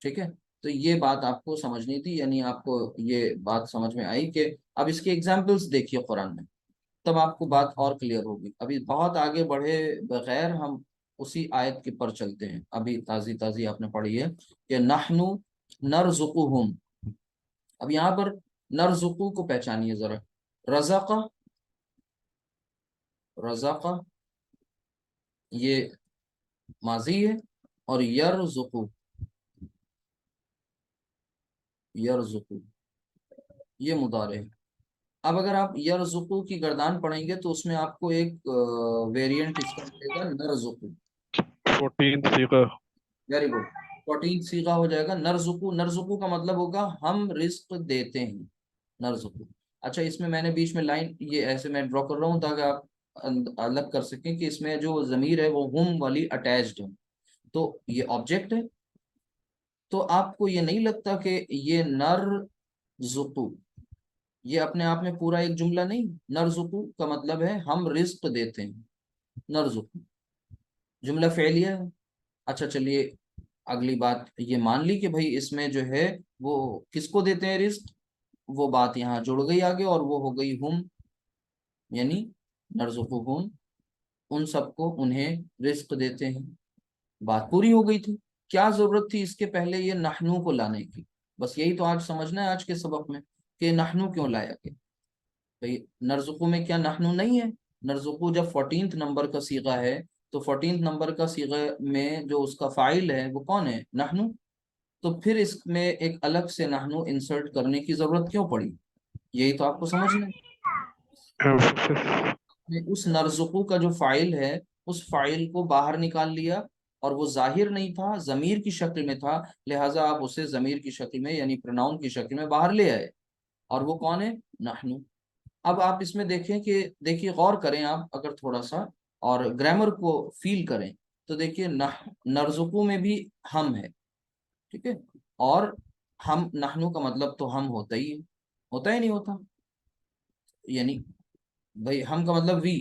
ٹھیک ہے۔ تو یہ بات آپ کو سمجھنی تھی، یعنی آپ کو یہ بات سمجھ میں آئی کہ اب اس کی ایگزامپلس دیکھیے قرآن میں، تب آپ کو بات اور کلیئر ہوگی۔ ابھی بہت آگے بڑھے بغیر ہم اسی آیت کے پر چلتے ہیں، ابھی تازی تازی آپ نے پڑھی ہے کہ نحنو نرزقہم۔ اب یہاں پر نرزقو کو پہچانیے ذرا، رزق، رزق یہ ماضی ہے، اور یرزقو، یرزقو یہ مضارع ہے۔ اب اگر آپ یرزقو کی گردان پڑھیں گے تو اس میں آپ کو ایک ویریئنٹ اس کا ملے گا نرزقو،
14 صیغہ۔
ویری گڈ، 14 سیغہ ہو جائے گا نرزقو۔ نرزقو کا مطلب ہوگا ہم رزق دیتے ہیں، نرزقو۔ اچھا اس میں نے بیچ میں لائن یہ ایسے میں ڈرا کر رہا ہوں تاکہ آپ الگ کر سکیں کہ اس میں جو ضمیر ہے وہ ہم والی اٹیچڈ ہے، تو یہ آبجیکٹ ہے۔ تو آپ کو یہ نہیں لگتا کہ یہ نرزقو یہ اپنے آپ میں پورا ایک جملہ نہیں؟ نرزقو کا مطلب ہے ہم رزق دیتے ہیں، نرزقو جملہ فعلیہ ہے۔ اچھا چلیے اگلی بات یہ مان لی کہ بھائی اس میں جو ہے وہ کس کو دیتے ہیں رزق، وہ بات یہاں جڑ گئی آگے اور وہ ہو گئی ہم، یعنی نرزقہم، ان سب کو انہیں رزق دیتے ہیں، بات پوری ہو گئی تھی۔ کیا ضرورت تھی اس کے پہلے یہ نحنو کو لانے کی؟ بس یہی تو آج سمجھنا ہے آج کے سبق میں کہ نحنو کیوں لایا گیا۔ بھائی نرزقو میں کیا نحنو نہیں ہے؟ نرزقو جب 14 نمبر کا صیغہ ہے تو 14 نمبر کا صیغہ میں جو اس کا فاعل ہے وہ کون ہے؟ نحنو۔ تو پھر اس میں ایک الگ سے نحنو انسرٹ کرنے کی ضرورت کیوں پڑی؟ یہی تو آپ کو سمجھنا ہے۔ اس نرزقو کا جو فاعل ہے اس فاعل کو باہر نکال لیا، اور وہ ظاہر نہیں تھا، ضمیر کی شکل میں تھا، لہٰذا آپ اسے ضمیر کی شکل میں یعنی پروناؤن کی شکل میں باہر لے آئے، اور وہ کون ہے؟ نحنو۔ اب آپ اس میں دیکھیں کہ دیکھیے غور کریں آپ اگر تھوڑا سا اور گرامر کو فیل کریں تو دیکھیے نرزقو میں بھی ہم ہے، ٹھیک ہے، اور ہم نحنو کا مطلب تو ہم ہوتا ہی ہے، ہوتا ہی نہیں ہوتا، یعنی بھائی ہم کا مطلب وی،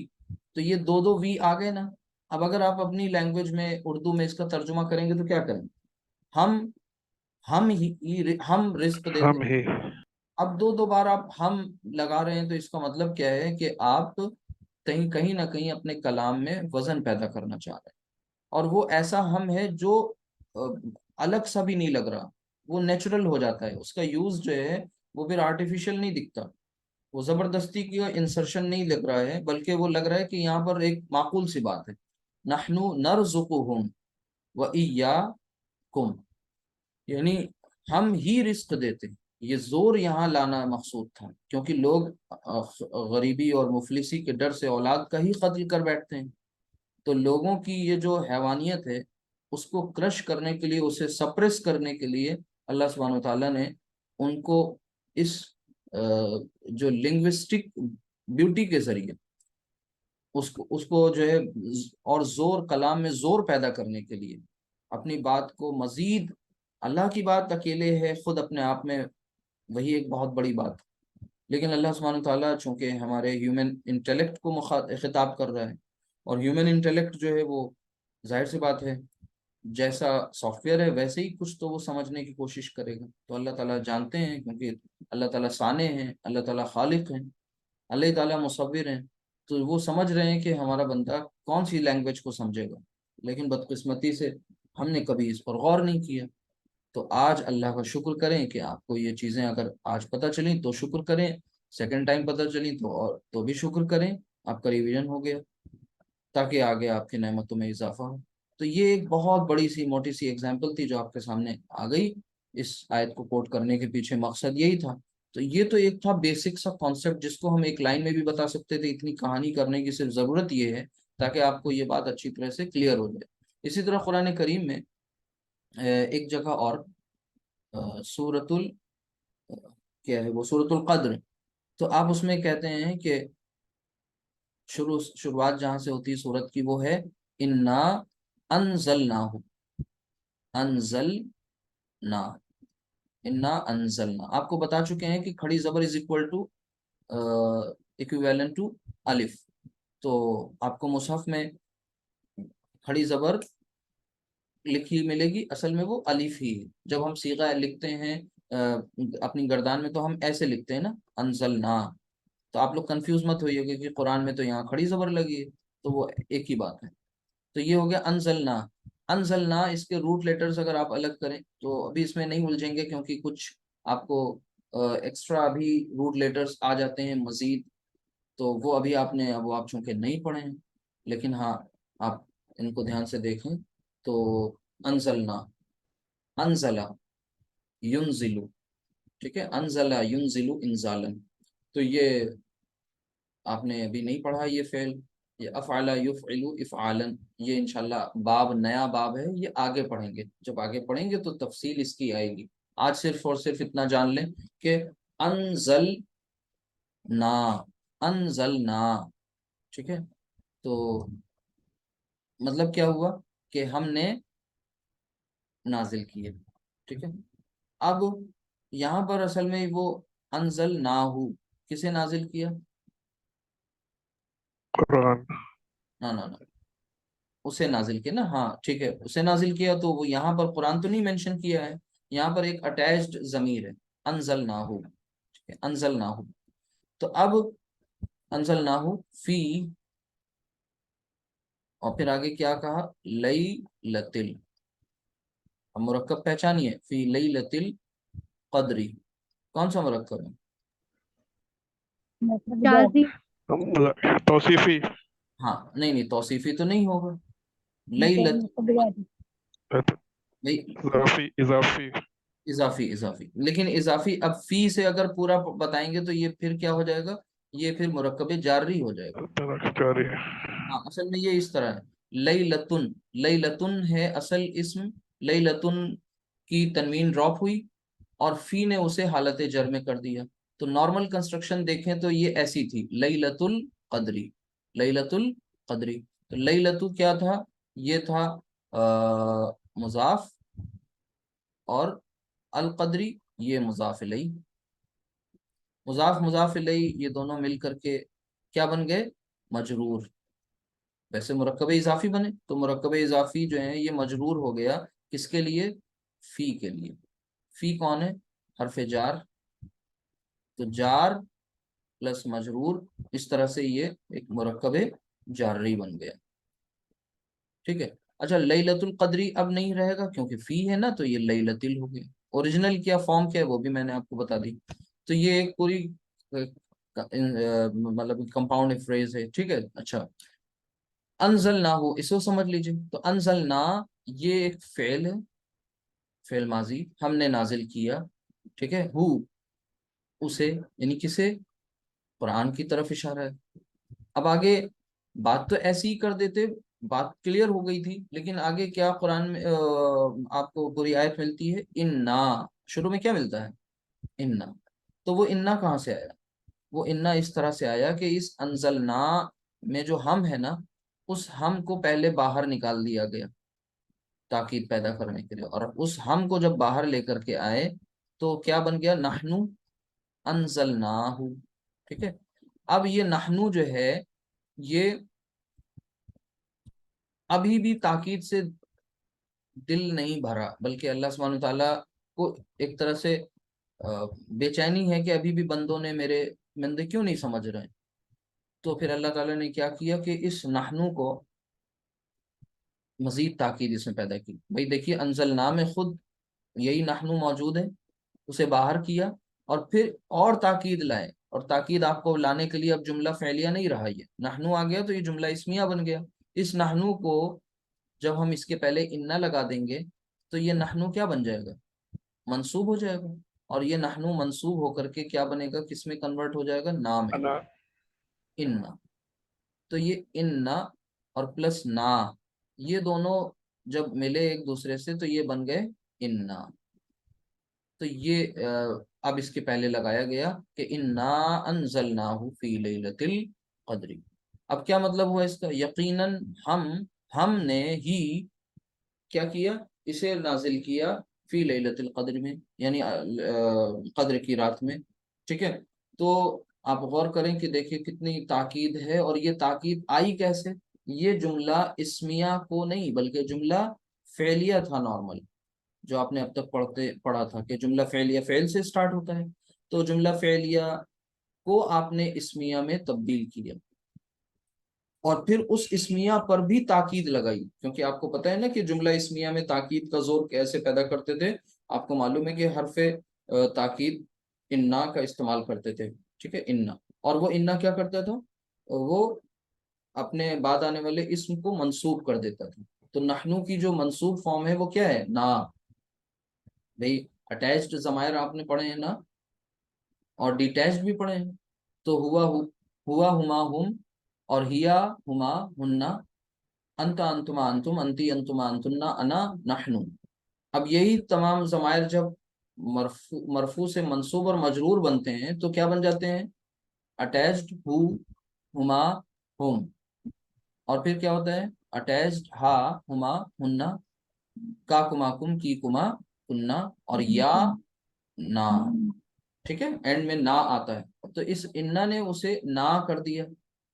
تو یہ دو وی آ گئے نا۔ اب اگر آپ اپنی لینگویج میں اردو میں اس کا ترجمہ کریں گے تو کیا کریں؟ ہم ہم رزق دیتے
ہم
ہیں۔
ہی۔
اب دو بار آپ ہم لگا رہے ہیں تو اس کا مطلب کیا ہے کہ آپ کہیں نہ کہیں اپنے کلام میں وزن پیدا کرنا چاہ رہے ہیں، اور وہ ایسا ہم ہے جو الگ سا بھی نہیں لگ رہا، وہ نیچرل ہو جاتا ہے، اس کا یوز جو ہے وہ پھر آرٹیفیشل نہیں دکھتا، وہ زبردستی کی انسرشن نہیں لگ رہا ہے، بلکہ وہ لگ رہا ہے کہ یہاں پر ایک معقول سی بات ہے، نحنو نرزقہم وإیاکم، یعنی ہم ہی رزق دیتے ہیں۔ یہ زور یہاں لانا مقصود تھا کیونکہ لوگ غریبی اور مفلسی کے ڈر سے اولاد کا ہی قتل کر بیٹھتے ہیں، تو لوگوں کی یہ جو حیوانیت ہے اس کو کرش کرنے کے لیے، اسے سپریس کرنے کے لیے اللہ سبحانہ وتعالیٰ نے ان کو اس جو لنگوسٹک بیوٹی کے ذریعے اس کو جو ہے اور زور کلام میں زور پیدا کرنے کے لیے اپنی بات کو مزید، اللہ کی بات اکیلے ہے خود اپنے آپ میں وہی ایک بہت بڑی بات، لیکن اللہ سبحانہ تعالیٰ چونکہ ہمارے ہیومن انٹیلیکٹ کو خطاب کر رہا ہے، اور ہیومن انٹیلیکٹ جو ہے وہ ظاہر سی بات ہے جیسا سافٹ ویئر ہے ویسے ہی کچھ تو وہ سمجھنے کی کوشش کرے گا، تو اللہ تعالیٰ جانتے ہیں کیونکہ اللہ تعالیٰ صانع ہیں، اللہ تعالیٰ خالق ہیں، اللہ تعالیٰ مصور ہیں، تو وہ سمجھ رہے ہیں کہ ہمارا بندہ کون سی لینگویج کو سمجھے گا، لیکن بدقسمتی سے ہم نے کبھی اس پر غور نہیں کیا۔ تو آج اللہ کا شکر کریں کہ آپ کو یہ چیزیں اگر آج پتہ چلیں تو شکر کریں، سیکنڈ ٹائم پتہ چلیں تو بھی شکر کریں، آپ کا ریویژن ہو گیا، تاکہ آگے آپ کی نعمتوں میں اضافہ ہو۔ تو یہ ایک بہت بڑی سی موٹی سی ایگزامپل تھی جو آپ کے سامنے آ گئی، اس آیت کو کوٹ کرنے کے پیچھے مقصد یہی تھا۔ تو یہ تو ایک تھا بیسک سا کانسیپٹ جس کو ہم ایک لائن میں بھی بتا سکتے تھے، اتنی کہانی کرنے کی صرف ضرورت یہ ہے تاکہ آپ کو یہ بات اچھی طرح سے کلیئر ہو جائے۔ اسی طرح قرآن کریم میں ایک جگہ اور سورۃ ال کیا ہے وہ سورۃ القدر، تو آپ اس میں کہتے ہیں کہ شروعات جہاں سے ہوتی ہے سورت کی وہ ہے انا انزلناہ، انزلنا، انا انزلنا۔ آپ کو بتا چکے ہیں کہ کھڑی زبر is equal to equivalent to الف، تو آپ کو مصحف میں کھڑی زبر لکھی ملے گی، اصل میں وہ الف ہی ہے۔ جب ہم صیغہ لکھتے ہیں اپنی گردان میں تو ہم ایسے لکھتے ہیں نا انزلنا، تو آپ لوگ کنفیوز مت ہوئیے گا کہ قرآن میں تو یہاں کھڑی زبر لگی ہے، تو وہ ایک ہی بات ہے۔ تو یہ ہو گیا انزلنا۔ انزلنا اس کے روٹ لیٹرز اگر آپ الگ کریں تو ابھی اس میں نہیں الجھیں گے، کیونکہ کچھ آپ کو ایکسٹرا ابھی روٹ لیٹرز آ جاتے ہیں مزید، تو وہ ابھی آپ چونکہ نہیں پڑھے ہیں، لیکن ہاں آپ ان کو دھیان سے دیکھیں تو انزلنا، انزلہ، ینزلو، ٹھیک ہے، انزلہ ینزلو انزالن، تو یہ آپ نے ابھی نہیں پڑھا یہ فعل، یہ افعل یفعل افعالا، یہ انشاءاللہ باب نیا باب ہے، یہ آگے پڑھیں گے، جب آگے پڑھیں گے تو تفصیل اس کی آئے گی۔ آج صرف اور صرف اتنا جان لیں کہ انزلنا، انزلنا، ٹھیک ہے، تو مطلب کیا ہوا کہ ہم نے نازل کیے، ٹھیک ہے۔ اب یہاں پر اصل میں وہ انزلناہو کسے نازل کیا؟
قرآن
نہ اسے نازل کیا نا، ہاں ٹھیک ہے، اسے نازل کیا، تو وہ یہاں پر قرآن تو نہیں مینشن کیا ہے، یہاں پر ایک اٹیچڈ ضمیر ہے انزلناہو، ٹھیک ہے، انزلناہو۔ تو اب انزلناہو فی، اور پھر آگے کیا کہا، لیلۃ، اب مرکب پہچانیے، فی لیلۃ القدری، کون سا مرکب ہے؟
جازی،
توصیفی،
ہاں نہیں توصیفی تو نہیں ہوگا، لیلۃ بھائی
اضافی، اضافی،
اضافی، لیکن اضافی اب فی سے اگر پورا بتائیں گے تو یہ پھر کیا ہو جائے گا، یہ پھر مرکب جاری ہو جائے گا۔
جاری ہے۔
ہاں اصل میں یہ اس طرح ہے، لیلۃن، لیلۃن ہے اصل اسم، لیلۃن کی تنوین ڈراپ ہوئی اور فی نے اسے حالت جر میں کر دیا، تو نارمل کنسٹرکشن دیکھیں تو یہ ایسی تھی لیلۃ القدری، لیلۃ القدری، تو لیلۃ کیا تھا، یہ تھا مضاف، اور القدری یہ مضاف الیہ، مضاف الیہ یہ دونوں مل کر کے کیا بن گئے، مجرور۔ ویسے مرکب اضافی بنے تو مرکب اضافی جو ہے یہ مجرور ہو گیا کس کے لیے، فی کے لیے۔ فی کون ہے، حرف جار، تو جار پلس مجرور، اس طرح سے یہ ایک مرکب جاری بن گیا، ٹھیک ہے۔ اچھا لیلۃ القدری اب نہیں رہے گا کیونکہ فی ہے نا، تو یہ لیلۃ ال ہو گیا، اوریجنل کیا فارم کیا ہے وہ بھی میں نے آپ کو بتا دی۔ تو یہ ایک پوری مطلب کمپاؤنڈ فریز ہے، ٹھیک ہے۔ اچھا انزلنا ہو اس کو سمجھ لیجئے، تو انزلنا یہ ایک فعل ہے، فعل ماضی، ہم نے نازل کیا، ٹھیک ہے، ہو اسے، یعنی کسے، قرآن کی طرف اشارہ ہے۔ اب آگے بات تو ایسی ہی کر دیتے، بات کلیئر ہو گئی تھی، لیکن آگے کیا قرآن میں آپ کو پوری آیت ملتی ہے، انا، شروع میں کیا ملتا ہے، انا، تو وہ انا کہاں سے آیا، وہ انا اس طرح سے آیا کہ اس انزلنا میں جو ہم ہے نا، اس ہم کو پہلے باہر نکال دیا گیا تاکید پیدا کرنے کے لیے، اور اس ہم کو جب باہر لے کر کے آئے تو کیا بن گیا، نحنو انزلناہ، ٹھیک ہے۔ اب یہ نحنو جو ہے یہ ابھی بھی تاکید سے دل نہیں بھرا، بلکہ اللہ سبحانہ تعالیٰ کو ایک طرح سے بے چینی ہے کہ ابھی بھی بندوں نے میرے بندے کیوں نہیں سمجھ رہے ہیں، تو پھر اللہ تعالیٰ نے کیا کیا کہ اس نحنو کو مزید تاکید اس میں پیدا کی. بھائی دیکھیے انزلنا میں خود یہی نحنو موجود ہے، اسے باہر کیا اور پھر اور تاکید لائے، اور تاکید آپ کو لانے کے لیے اب جملہ فعلیہ نہیں رہا، یہ نحنو آ گیا تو یہ جملہ اسمیہ بن گیا. اس نحنو کو جب ہم اس کے پہلے انا لگا دیں گے تو یہ نحنو کیا بن جائے گا؟ منصوب ہو جائے گا. اور یہ نحنو منصوب ہو کر کے کیا بنے گا؟ کس میں کنورٹ ہو جائے گا؟ نا میں،
انا.
انا. تو یہ انا اور پلس نا، یہ دونوں جب ملے ایک دوسرے سے تو یہ بن گئے انا. تو یہ اب اس کے پہلے لگایا گیا کہ انا انزلناہ فی لیلۃ القدر. اب کیا مطلب ہوا اس کا؟ یقیناً ہم نے ہی کیا کیا؟ اسے نازل کیا فی لیلۃ القدر میں، یعنی قدر کی رات میں. ٹھیک ہے، تو آپ غور کریں کہ دیکھیں کتنی تاکید ہے، اور یہ تاکید آئی کیسے؟ یہ جملہ اسمیہ کو نہیں بلکہ جملہ فعلیہ تھا نارمل، جو آپ نے اب تک پڑھا تھا کہ جملہ فعلیہ فعل سے سٹارٹ ہوتا ہے. تو جملہ فعلیہ کو آپ نے اسمیہ میں تبدیل کیا، اور پھر اس اسمیہ پر بھی تاکید لگائی، کیونکہ آپ کو پتہ ہے نا کہ جملہ اسمیہ میں تاکید کا زور کیسے پیدا کرتے تھے. آپ کو معلوم ہے کہ حرف تاکید انا کا استعمال کرتے تھے. ٹھیک ہے، انا. اور وہ انا کیا کرتا تھا؟ وہ اپنے بعد آنے والے اسم کو منصوب کر دیتا تھا. تو نحنو کی جو منصوب فارم ہے وہ کیا ہے؟ نا. بھائی اٹیچڈ ضمائر آپ نے پڑھے ہیں نا، اور ڈیٹیچڈ بھی پڑھے ہیں. تو ہوا ہما ہم، اور ہیا ہما ہننا، انتا انتما انتم، انتی انتما انتنا، انا نحنو. اب یہی تمام ضمائر جب مرفوع سے منصوب اور مجرور بنتے ہیں تو کیا بن جاتے ہیں؟ اٹیچڈ ہو، ہما، ہم. اور پھر کیا ہوتا ہے؟ اٹیچڈ ہا، ہما، ہننا، کا کما کم، کی کما کننا، اور یا نا. ٹھیک ہے، اینڈ میں نا آتا ہے. تو اس انا نے اسے نا کر دیا،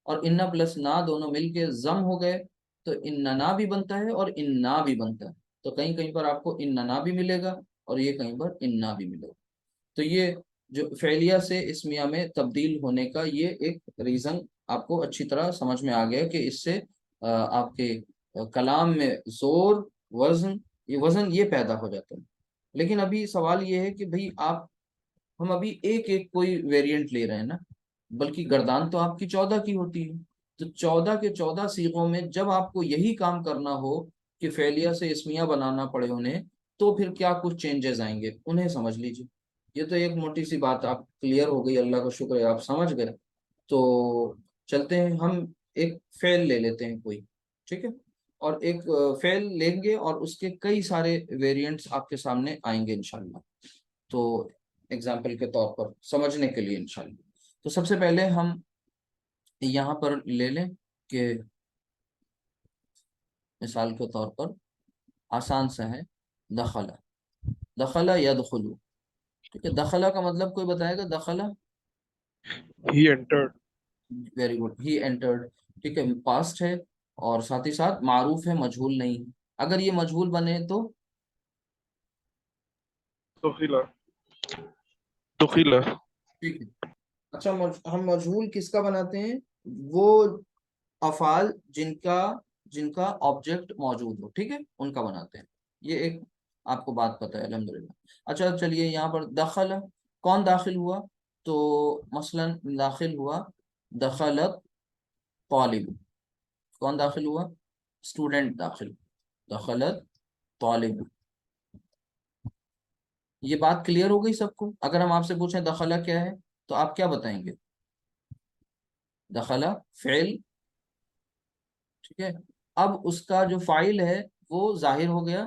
اور انا پلس نا دونوں مل کے ضم ہو گئے، تو اننا بھی بنتا ہے اور انا بھی بنتا ہے. تو کہیں کہیں پر آپ کو اننا بھی ملے گا اور یہ کہیں پر انا بھی ملے گا. تو یہ جو فعلیہ سے اسمیہ میں تبدیل ہونے کا یہ ایک ریزن آپ کو اچھی طرح سمجھ میں آ گیا کہ اس سے آپ کے کلام میں زور، وزن یہ پیدا ہو جاتا ہے. لیکن ابھی سوال یہ ہے کہ بھئی ہم ابھی ایک ایک کوئی ویریئنٹ لے رہے ہیں نا، بلکہ گردان تو آپ کی 14 کی ہوتی ہے. تو 14 کے 14 صیغوں میں جب آپ کو یہی کام کرنا ہو کہ فعلیہ سے اسمیہ بنانا پڑے انہیں، تو پھر کیا کچھ چینجز آئیں گے انہیں سمجھ لیجیے. یہ تو ایک موٹی سی بات آپ کلیئر ہو گئی، اللہ کا شکر ہے آپ سمجھ گئے. تو چلتے ہیں ہم ایک فعل لے لیتے ہیں کوئی. ٹھیک ہے، اور ایک فعل لیں گے اور اس کے کئی سارے ویریئنٹس آپ کے سامنے آئیں گے انشاءاللہ. تو ایگزامپل کے طور پر سمجھنے کے لیے انشاءاللہ. تو سب سے پہلے ہم یہاں پر لے لیں کہ مثال کے طور پر آسان سا ہے، دخلا. دخلا یدخلو. ٹھیک ہے، دخلا کا مطلب کوئی بتائے گا؟ دخلا،
He entered.
Very good, he entered. ٹھیک ہے، پاسٹ ہے اور ساتھ ہی ساتھ معروف ہے، مجہول نہیں. اگر یہ مجہول بنے تو
دخلا. دخلا.
ٹھیک ہے. اچھا ہم مجہول کس کا بناتے ہیں؟ وہ افعال جن کا آبجیکٹ موجود ہو، ٹھیک ہے، ان کا بناتے ہیں. یہ ایک آپ کو بات پتہ ہے الحمدللہ. اچھا چلیے یہاں پر دخل، کون داخل ہوا؟ تو مثلا داخل ہوا دخلت طالب. کون داخل ہوا؟ اسٹوڈنٹ داخل. دخلت طالب. یہ بات کلیئر ہو گئی سب کو؟ اگر ہم آپ سے پوچھیں دخلہ کیا ہے تو آپ کیا بتائیں گے؟ دخلہ فعل. ٹھیک ہے، اب اس کا جو فاعل ہے وہ ظاہر ہو گیا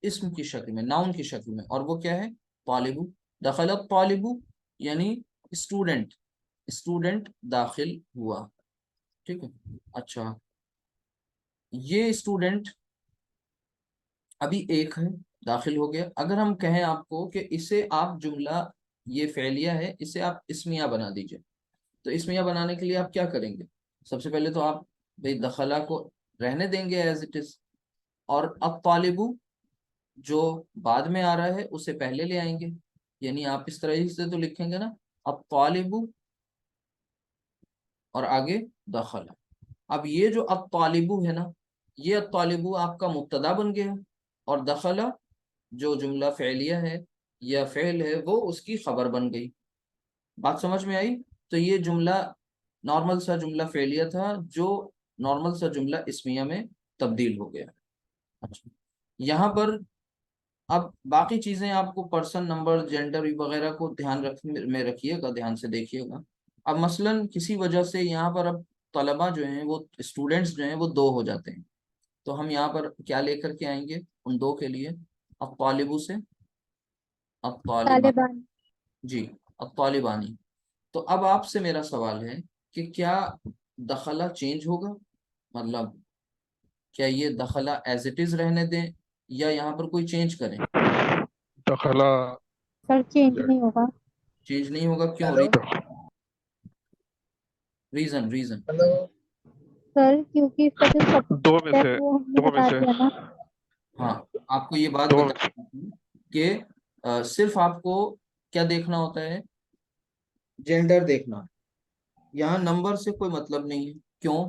اسم کی شکل میں، ناؤن کی شکل میں، اور وہ کیا ہے؟ طالب. دخلت طالب یعنی اسٹوڈنٹ، اسٹوڈنٹ داخل ہوا. ٹھیک ہے. اچھا یہ اسٹوڈنٹ ابھی ایک ہے، داخل ہو گیا. اگر ہم کہیں آپ کو کہ اسے آپ جملہ، یہ فعلیہ ہے، اسے آپ اسمیہ بنا دیجئے، تو اسمیہ بنانے کے لیے آپ کیا کریں گے؟ سب سے پہلے تو آپ بھئی دخلہ کو رہنے دیں گے ایز اٹ از، اور اب طالبو جو بعد میں آ رہا ہے اسے پہلے لے آئیں گے. یعنی آپ اس طرح سے تو لکھیں گے نا، اب طالبو اور آگے دخل. اب یہ جو الطالبو ہے نا، یہ الطالبو آپ کا مبتدا بن گیا، اور دخل جو جملہ فعلیہ ہے یا فعل ہے وہ اس کی خبر بن گئی. بات سمجھ میں آئی؟ تو یہ جملہ نارمل سا جملہ فعلیہ تھا جو نارمل سا جملہ اسمیہ میں تبدیل ہو گیا. اچھا، یہاں پر اب باقی چیزیں آپ کو پرسن نمبر جینڈر وغیرہ کو دھیان میں رکھیے گا، دھیان سے دیکھیے گا. اب مثلا کسی وجہ سے یہاں پر اب طلبہ جو ہیں وہ اسٹوڈنٹس جو ہیں وہ دو ہو جاتے ہیں، تو ہم یہاں پر کیا لے کر کے آئیں گے ان دو کے لیے؟ اب طالبو سے اب طالبان.
طالبان.
جی، اب طالبانی. تو اب آپ سے میرا سوال ہے کہ کیا دخلہ چینج ہوگا؟ مطلب کیا یہ دخلہ ایز اٹ از رہنے دیں یا یہاں پر کوئی چینج کریں؟
دخلا
سر چینج نہیں ہوگا.
چینج نہیں ہوگا، کیوں؟ ریزن
سر کیونکہ اس کا جو
دو میں
سبجیکٹ ہے
سے
وہ ہم نے بتا دیا نا.
ہاں، آپ کو یہ بات
دو
بتا کہ صرف آپ کو کیا دیکھنا ہوتا ہے؟ جینڈر دیکھنا. یہاں نمبر سے کوئی مطلب نہیں ہے. کیوں؟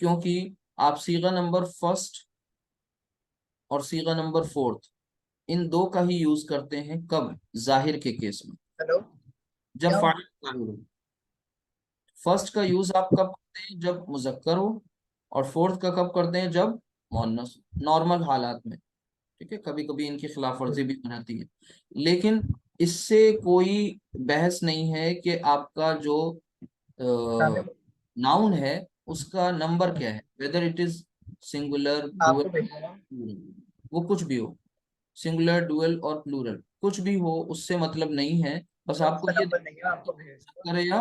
کیونکہ آپ صیغہ نمبر فرسٹ اور صیغہ نمبر فورتھ ان دو کا ہی یوز کرتے ہیں. کب؟ ظاہر کے کیس میں، جب فاعل ظاہر ہو. فرسٹ کا یوز آپ کب کرتے ہیں؟ جب مذکر ہو. اور فورتھ کا کب کرتے ہیں؟ جب مؤنث، نارمل حالات میں. ٹھیک ہے، کبھی کبھی ان کی خلاف ورزی بھی بناتی ہے، لیکن اس سے کوئی بحث نہیں ہے کہ آپ کا جو ناؤن ہے اس کا نمبر کیا ہے، ویدر اٹ از سنگولر، وہ کچھ بھی ہو، سنگولر، ڈوئل اور پلورل کچھ بھی ہو، اس سے مطلب نہیں ہے. بس آپ کو یہ کرے یا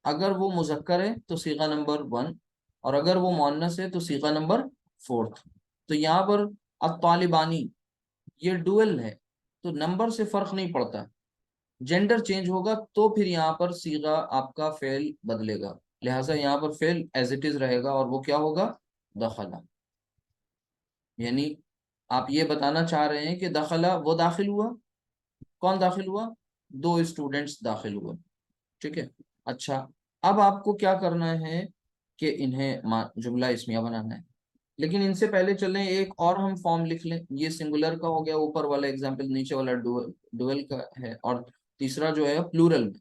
اگر وہ مذکر ہے تو صیغہ نمبر 1، اور اگر وہ مؤنث ہے تو صیغہ نمبر 4. تو یہاں پر الطالبانی یہ ڈوئل ہے تو نمبر سے فرق نہیں پڑتا. جینڈر چینج ہوگا تو پھر یہاں پر صیغہ آپ کا فعل بدلے گا، لہٰذا یہاں پر فعل ایز اٹ از رہے گا، اور وہ کیا ہوگا؟ دخلا. یعنی آپ یہ بتانا چاہ رہے ہیں کہ دخلا وہ داخل ہوا. کون داخل ہوا؟ دو اسٹوڈنٹس داخل ہوئے. ٹھیک ہے. اچھا، اب آپ کو کیا کرنا ہے کہ انہیں جملہ اسمیہ بنانا ہے. لیکن ان سے پہلے چلیں ایک اور ہم فارم لکھ لیں. یہ سنگولر کا ہو گیا اوپر والا ایگزامپل، نیچے والا ڈوئل کا ہے، اور تیسرا جو ہے پلورل میں.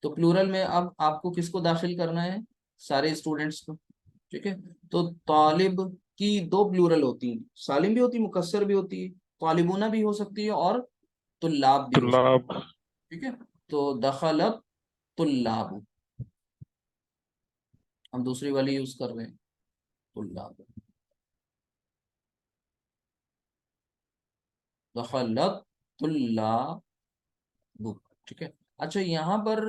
تو پلورل میں اب آپ کو کس کو داخل کرنا ہے؟ سارے اسٹوڈنٹس کو. ٹھیک ہے. تو طالب کی دو پلورل ہوتی ہیں، سالم بھی ہوتی ہے، مکسر بھی ہوتی ہے، طالبونہ بھی ہو سکتی ہے اور طلاب بھی ہو سکتی
طلاب.
ہے. ٹھیک ہے. تو دخلت طلاب، ہم دوسری والی یوز کر رہے ہیں طلاب. دخلت طلاب. ٹھیک ہے. اچھا، یہاں پر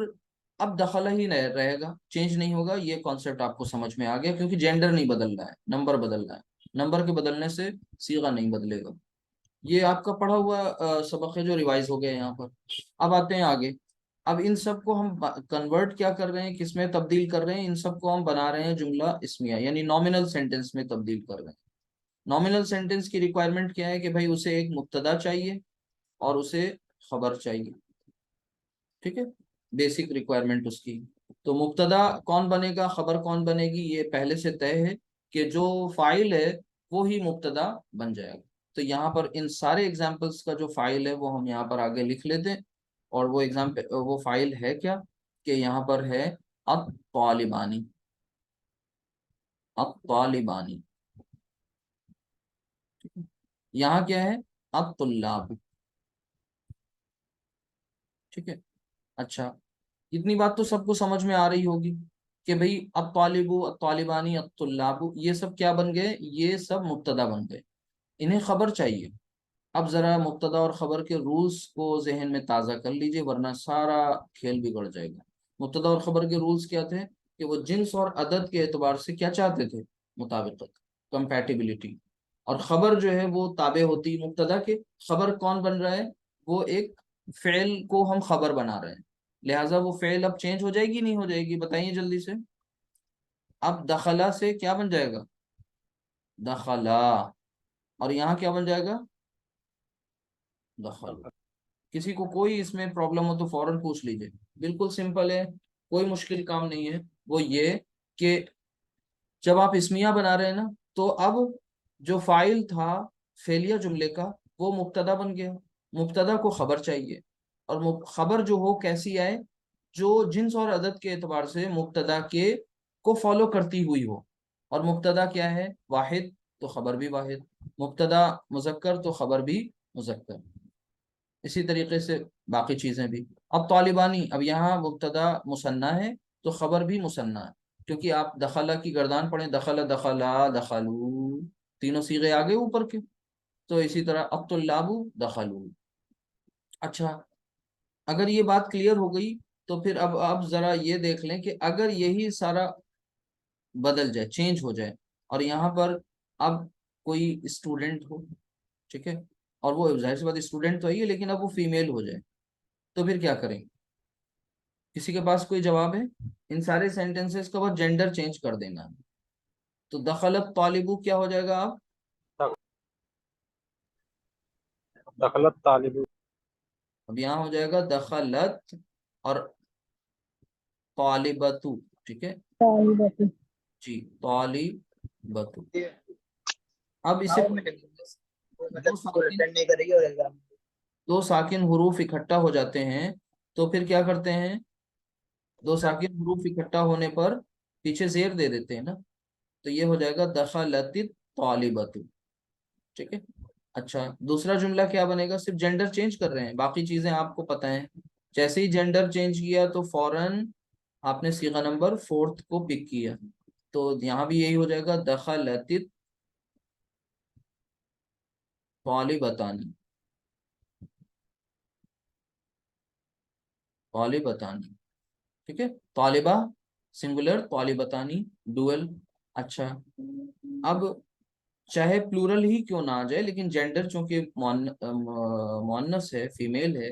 اب دخلہ ہی رہے گا، چینج نہیں ہوگا. یہ کانسیپٹ آپ کو سمجھ میں آ گیا، کیونکہ جینڈر نہیں بدل رہا ہے، نمبر بدل رہا ہے. نمبر کے بدلنے سے صیغہ نہیں بدلے گا. یہ آپ کا پڑھا ہوا سبق ہے جو ریوائز ہو گیا یہاں پر. اب آتے ہیں آگے. اب ان سب کو ہم کنورٹ کیا کر رہے ہیں، کس میں تبدیل کر رہے ہیں؟ ان سب کو ہم بنا رہے ہیں جملہ اسمیہ، یعنی نامنل سینٹنس میں تبدیل کر رہے ہیں. نامنل سینٹنس کی ریکوائرمنٹ کیا ہے کہ بھائی اسے ایک مبتدا چاہیے اور اسے خبر چاہیے. ٹھیک ہے، بیسک ریکوائرمنٹ اس کی. تو مبتدا کون بنے گا، خبر کون بنے گی، یہ پہلے سے طے ہے کہ جو فاعل ہے وہی مبتدا بن جائے گا. تو یہاں پر ان سارے ایگزامپلس کا جو فاعل ہے وہ ہم یہاں پر آگے لکھ لیتے ہیں. اور وہ ایگزامپل، وہ فاعل ہے کیا کہ یہاں پر ہے الطالبانی. الطالبانی. یہاں کیا ہے؟ الطلاب. ٹھیک ہے. اچھا، اتنی بات تو سب کو سمجھ میں آ رہی ہوگی کہ بھئی الطالب، الطالبانی، الطلاب یہ سب کیا بن گئے؟ یہ سب مبتدا بن گئے، انہیں خبر چاہیے. اب ذرا مبتدا اور خبر کے رولز کو ذہن میں تازہ کر لیجئے، ورنہ سارا کھیل بگڑ جائے گا. مبتدا اور خبر کے رولز کیا تھے کہ وہ جنس اور عدد کے اعتبار سے کیا چاہتے تھے؟ مطابقت، کمپیٹیبلٹی. اور خبر جو ہے وہ تابع ہوتی مبتدا کے. خبر کون بن رہا ہے؟ وہ ایک فعل کو ہم خبر بنا رہے ہیں، لہٰذا وہ فعل اب چینج ہو جائے گی نہیں ہو جائے گی؟ بتائیے جلدی سے. اب دخلا سے کیا بن جائے گا؟ دخلا. اور یہاں کیا بن جائے گا؟ دخل. کسی کو کوئی اس میں پرابلم ہو تو فوراً پوچھ لیجئے. بالکل سمپل ہے, کوئی مشکل کام نہیں ہے. وہ یہ کہ جب آپ اسمیہ بنا رہے ہیں نا, تو اب جو فائل تھا فعلیہ جملے کا وہ مبتدا بن گیا. مبتدا کو خبر چاہیے, اور خبر جو ہو کیسی آئے, جو جنس اور عدد کے اعتبار سے مبتدا کے کو فالو کرتی ہوئی ہو. اور مبتدا کیا ہے؟ واحد, تو خبر بھی واحد. مبتدا مذکر تو خبر بھی مذکر. اسی طریقے سے باقی چیزیں بھی. اب طالبانی, اب یہاں مبتدا مثنیٰ ہے تو خبر بھی مثنیٰ ہے, کیونکہ آپ دخلہ کی گردان پڑھیں, دخلہ دخلا دخلو, تینوں صیغے آگے اوپر کے. تو اسی طرح الطلاب دخلو. اچھا, اگر یہ بات کلیئر ہو گئی تو پھر اب ذرا یہ دیکھ لیں کہ اگر یہی سارا بدل جائے, چینج ہو جائے, اور یہاں پر اب کوئی اسٹوڈنٹ ہو, ٹھیک ہے, اور وہ ظاہر سی بات اسٹوڈنٹ تو ہی ہے, لیکن اب وہ فیمیل ہو جائے, تو پھر کیا کریں گے؟ کسی کے پاس کوئی جواب ہے؟ ان سارے سینٹنسز کا وہ جینڈر چینج کر دینا ہے. تو دخلت طالبو کیا ہو جائے گا اب؟
دخلت طالب
اب یہاں ہو جائے گا دخلت اور طالبتو, ٹھیک ہے
طالبۃ.
جی, طالبتو. اب اسے دو ساکن حروف اکٹھا ہو جاتے ہیں تو پھر کیا کرتے ہیں؟ دو ساکن حروف اکٹھا ہونے پر پیچھے زیر دے دیتے ہیں نا, تو یہ ہو جائے گا دخلت طالبۃ, ٹھیک ہے. اچھا, دوسرا جملہ کیا بنے گا؟ صرف جینڈر چینج کر رہے ہیں, باقی چیزیں آپ کو پتہ ہیں. جیسے ہی جینڈر چینج کیا تو فوراً آپ نے صیغہ نمبر 4 کو پک کیا, تو یہاں بھی یہی ہو جائے گا دخلت طالبتانی, طالبتانی, ٹھیک ہے. طالبہ سنگولر, طالبتانی ڈوئل. اچھا, اب چاہے پلورل ہی کیوں نہ آ جائے, لیکن جینڈر چونکہ مؤنث ہے, فیمیل ہے,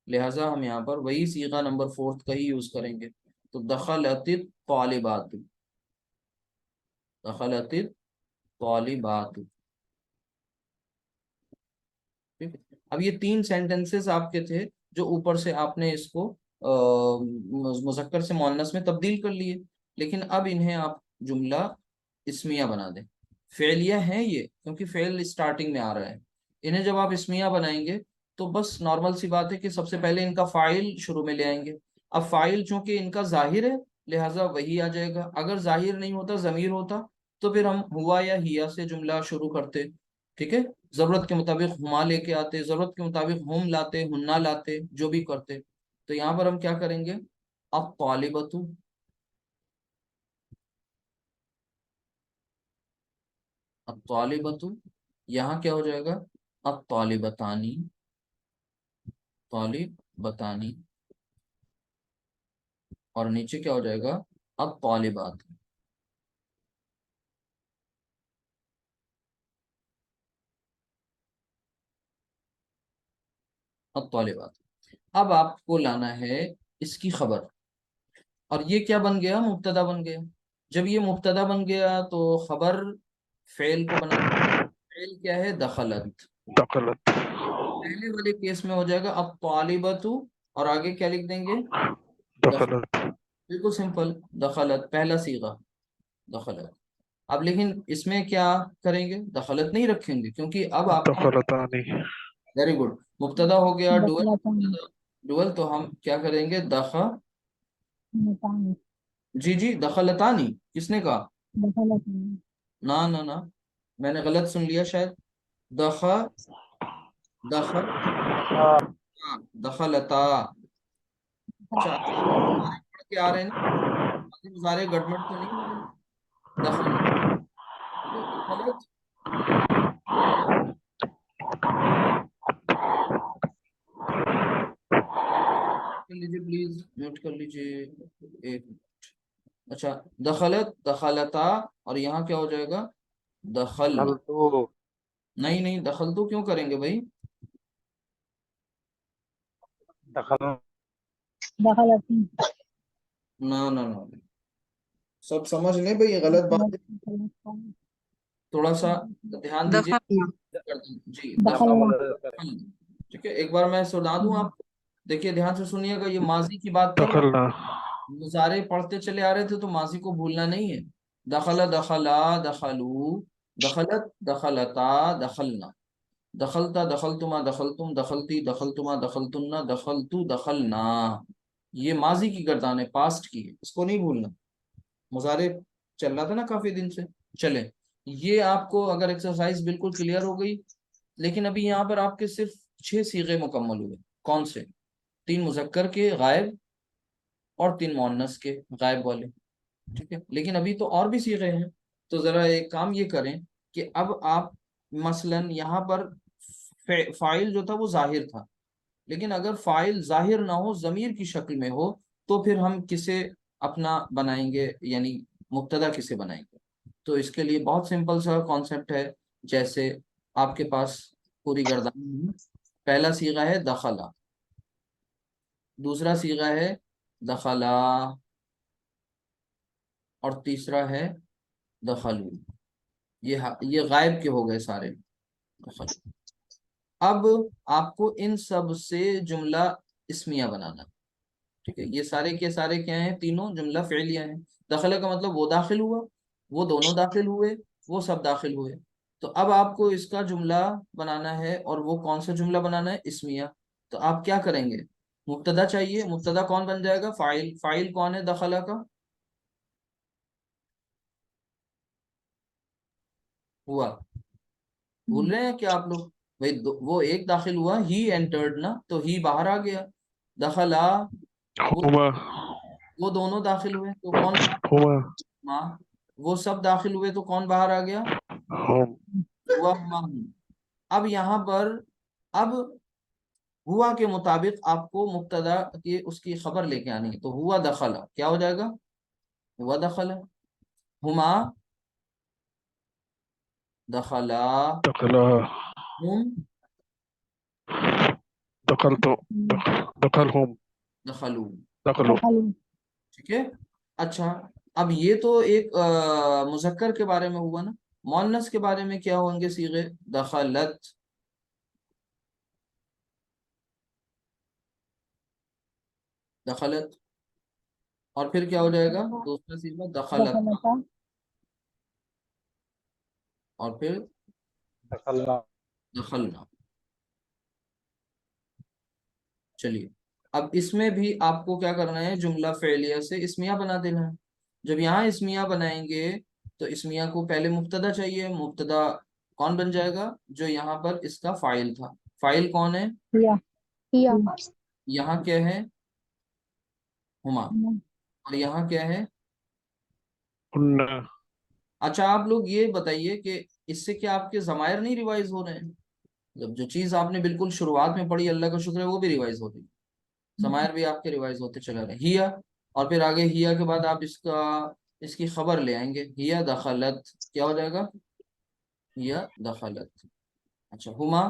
لہٰذا ہم یہاں پر وہی صیغہ نمبر 4 کا ہی یوز کریں گے. تو دخلت الطالبات, دخلت الطالبات, ٹھیک ہے. اب یہ 3 سینٹنسز آپ کے تھے جو اوپر سے آپ نے اس کو مذکر سے مؤنث میں تبدیل کر لیے, لیکن اب انہیں آپ جملہ اسمیہ بنا دیں. فعلیہ ہیں یہ, کیونکہ فعل اسٹارٹنگ میں آ رہا ہے. انہیں جب آپ اسمیہ بنائیں گے تو بس نارمل سی بات ہے کہ سب سے پہلے ان کا فاعل شروع میں لے آئیں گے. اب فاعل چونکہ ان کا ظاہر ہے لہٰذا وہی آ جائے گا. اگر ظاہر نہیں ہوتا, ضمیر ہوتا, تو پھر ہم ہوا یا ہیا سے جملہ شروع کرتے, ٹھیک ہے. ضرورت کے مطابق ہما لے کے آتے, ضرورت کے مطابق ہم لاتے, ہننا لاتے, جو بھی کرتے. تو یہاں پر ہم کیا کریں گے؟ اب طالبۃ, اب طالبۃ, یہاں کیا ہو جائے گا؟ اب طالبتانی, طالبتانی, اور نیچے کیا ہو جائے گا؟ اب طالبات, اب طالبات. اب آپ کو لانا ہے اس کی خبر, اور یہ کیا بن گیا؟ مبتدا بن گیا. جب یہ مبتدا بن گیا تو خبر فعل کو بنا, فعل کیا ہے؟ دخلت.
دخلت
پہلے والے کیس میں ہو جائے گا اب طالبۃ, اور آگے کیا لکھ دیں گے؟
دخلت
بالکل سمپل, دخلت پہلا صیغہ, دخلت. اب لیکن اس میں کیا کریں گے؟ دخلت نہیں رکھیں گے, کیونکہ اب آپ نے,
دخلتانی
ویری گڈ, مبتدا ہو گیا ڈوئل,
دخلتان.
ڈوئل, تو ہم کیا کریں گے؟
متان.
جی جی, دخلتانی کس نے کہا؟
دخلتان.
نہ, میں نے غلط سن لیا شاید. دخل دخلتا. اچھا, پڑھ کے آ رہے ہیں نا, سارے گڑبڑ تو نہیں ہو رہے؟ دخل, دخلت, کر لیجیے پلیز, میوٹ کر لیجیے ایک. اچھا, دخلت, دخلتا, اور یہاں کیا ہو جائے گا؟ دخل.
دخلتو
نہیں, دخل تو کیوں کریں گے بھائی؟
دخل
دخلتان.
نہ, سب سمجھ لیں بھائی, یہ غلط بات ہے, تھوڑا سا دھیان دیجیے.
دخلنا
جی,
دخلنا.
دخل, ٹھیک ہے، ایک بار میں سنا دوں آپ کو، دیکھیے دھیان سے سنیے گا، یہ ماضی کی بات کر رہا ہوں،
دخلنا
مضارع پڑھتے چلے آ رہے تھے تو ماضی کو بھولنا نہیں ہے. دخل دخلا دخلو، دخلت دخلتا دخلنا، دخلتا دخلتما دخلتم دخلتی دخلتما دخلتن دخلتو دخلنا. یہ ماضی کی گردان ہے، پاسٹ کی ہے، اس کو نہیں بھولنا. مضارع چل رہا تھا نا کافی دن سے. چلیں، یہ آپ کو اگر ایکسرسائز بالکل کلیئر ہو گئی، لیکن ابھی یہاں پر آپ کے صرف 6 صیغے مکمل ہوئے. کون سے؟ 3 مذکر کے غائب اور 3 مؤنث کے غائب والے. ٹھیک ہے، لیکن ابھی تو اور بھی صیغے ہیں. تو ذرا ایک کام یہ کریں کہ اب آپ مثلا یہاں پر فاعل جو تھا وہ ظاہر تھا، لیکن اگر فاعل ظاہر نہ ہو، ضمیر کی شکل میں ہو، تو پھر ہم کسے اپنا بنائیں گے، یعنی مبتدا کسے بنائیں گے؟ تو اس کے لیے بہت سمپل سا کانسیپٹ ہے. جیسے آپ کے پاس پوری گردان ہے. پہلا صیغہ ہے دخلا، دوسرا صیغہ ہے دخلا، اور تیسرا ہے دخلو. یہ غائب کے ہو گئے سارے دخلو. اب آپ کو ان سب سے جملہ اسمیہ بنانا. ٹھیک ہے، یہ سارے کے سارے کیا ہیں؟ تینوں جملہ فعلیہ ہیں. دخلہ کا مطلب وہ داخل ہوا، وہ دونوں داخل ہوئے، وہ سب داخل ہوئے. تو اب آپ کو اس کا جملہ بنانا ہے، اور وہ کون سا جملہ بنانا ہے؟ اسمیہ. تو آپ کیا کریں گے؟ مبتدا چاہیے، مبتدا کون بن جائے گا؟ فاعل. فاعل کون ہے دخلہ کا؟ ہوا. بھول رہے ہیں کیا آپ لوگ؟ بھائی وہ ایک داخل ہوا، ہی انٹرڈ نا، تو ہی باہر آ گیا. دخلا، وہ
ہما
وہ دونوں داخل ہوئے تو کون باہر؟
ہما
ماں. وہ سب داخل ہوئے تو کون باہر آ گیا؟
ہم
ہوا ماں. اب یہاں پر اب ہوا کے مطابق آپ کو مبتدا کی اس کی خبر لے کے آنی ہے. تو ہوا دخلا کیا ہو جائے گا؟ ہوا دخلا. ہما دخلا،
دخلا
ہم
دخلت دخلهم
دخلو.
دخلوا
ٹھیک ہے. اچھا، اب یہ تو ایک مذکر کے بارے میں ہوا نا. مؤنث کے بارے میں کیا ہوں گے صیغے؟ دخلت، دخلت، اور پھر کیا ہو جائے گا؟ دوسرا صیغہ دخلت،
دخلتا
اور پھر
دخلنا
دخلنا. چلیے، اب اس میں بھی آپ کو کیا کرنا ہے؟ جملہ فعلیہ سے اسمیہ بنا دینا ہے. جب یہاں اسمیہ بنائیں گے تو اسمیہ کو پہلے مبتدا چاہیے. مبتدا کون بن جائے گا؟ جو یہاں پر اس کا فاعل تھا. فاعل کون ہے؟
کیا کیا
یہاں کیا ہے؟ ہما. اور یہاں کیا ہے؟
قلنا
اچھا، آپ لوگ یہ بتائیے کہ اس سے کیا آپ کے ضمائر نہیں ریوائز ہو رہے ہیں؟ جب جو چیز آپ نے بالکل شروعات میں پڑھی، اللہ کا شکر ہے، وہ بھی ریوائز ہو رہی ہے. ضمائر بھی آپ کے ریوائز ہوتے چلے رہے ہیں. ہیا، اور پھر آگے ہیا کے بعد آپ اس کی خبر لے آئیں گے. ہیا دخلت کیا ہو جائے گا؟ ہیا دخلت. اچھا، ہما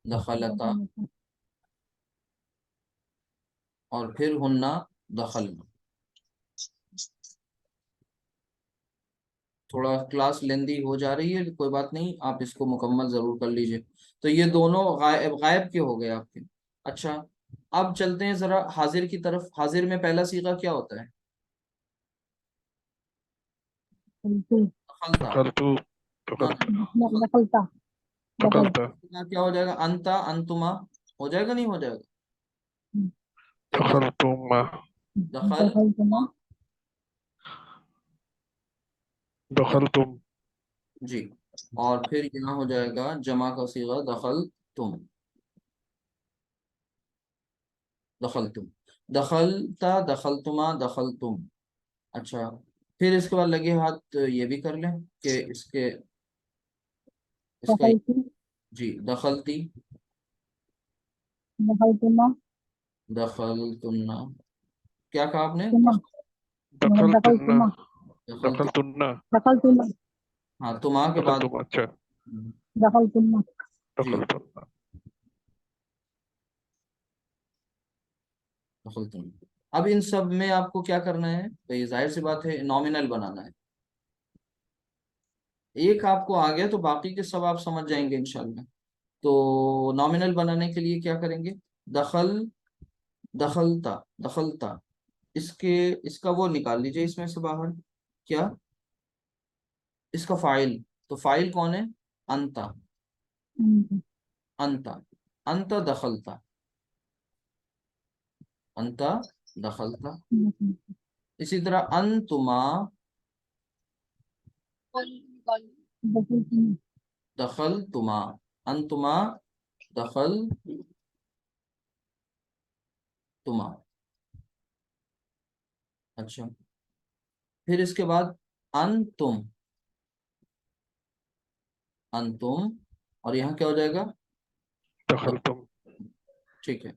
دخلتا، اور پھر ہننا دخلنا. تھوڑا کلاس لیندی ہو جا رہی ہے، کوئی بات نہیں، آپ اس کو مکمل ضرور کر لیجئے. تو یہ دونوں غائب کے ہو گئے آپ کے. اچھا، اب چلتے ہیں ذرا حاضر کی طرف. حاضر میں پہلا صیغہ کیا ہوتا ہے؟ دخلتا.
دخلت
نہ،
دخلتا
دخلت
کیا ہو جائے گا؟ انتا انتما ہو جائے گا، نہیں ہو جائے گا؟ تو
دخلتما
دخل
دخلتما
دخلتم
جی. اور پھر یہاں ہو جائے گا جمع کا صیغہ دخل تم. دخل تم، دخلتا دخلتما دخلتم. اچھا، پھر اس کے بعد لگے ہاتھ یہ بھی کر لیں کہ اس کا
دخلتی
جی. دخلتی،
دخلتما
دخلتنا، کیا کہا آپ نے؟
دخلتنا
دخلتی.
دخلتنا
دخلتما
ہاں، تما کے بعد
دخلتم اچھا
دخلتما
جی
دخلتنا
دخلتم. اب ان سب میں آپ کو کیا کرنا ہے؟ تو ظاہر سی بات ہے، نامنل بنانا ہے. ایک آپ کو آ گیا تو باقی کے سب آپ سمجھ جائیں گے انشاءاللہ. تو نامنل بنانے کے لیے کیا کریں گے؟ دخل، دخلتا، دخلتا، اس کا وہ نکال لیجئے اس میں سے باہر، کیا اس کا فاعل، تو فاعل کون ہے؟ انتا، انتا، انتا دخلتا، انتا دخلتا. اسی طرح انتما دخلتما، انتما دخلتما. اچھا، پھر اس کے بعد انتم، انتم، اور یہاں کیا ہو جائے گا؟
دخلتم
ٹھیک ہے،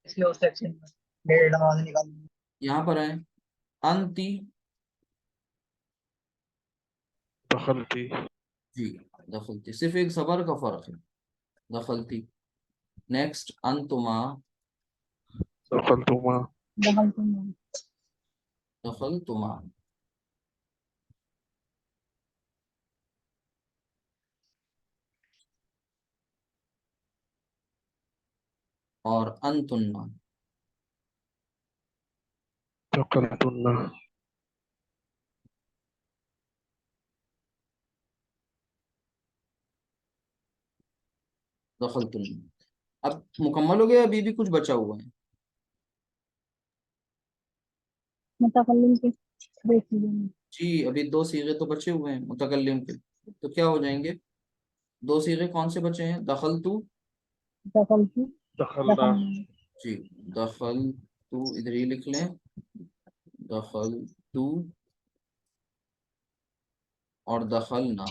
اس لیے اس سیکشن میں 1.5 نماز نکال دیں.
یہاں پر آئیں، انتی،
دخلتی
جی دخلتی، صرف ایک زبر کا فرق ہے، دخلتی. نیکسٹ انتما،
دخلتما
دخلتما. اور انتنا،
دخلتن
دخلتنا. اب مکمل ہو گیا، ابھی بھی کچھ بچا ہوا ہے؟
متکلم کے دیکھ لیجیے.
جی ابھی 2 صیغے تو بچے ہوئے ہیں متکلم کے، تو کیا ہو جائیں گے؟ 2 صیغے کون سے بچے ہیں؟ دخلتو،
دخلتی،
دخلنا
جی دخلتو، ادھر ہی لکھ لیں، دخلتو اور دخلنا.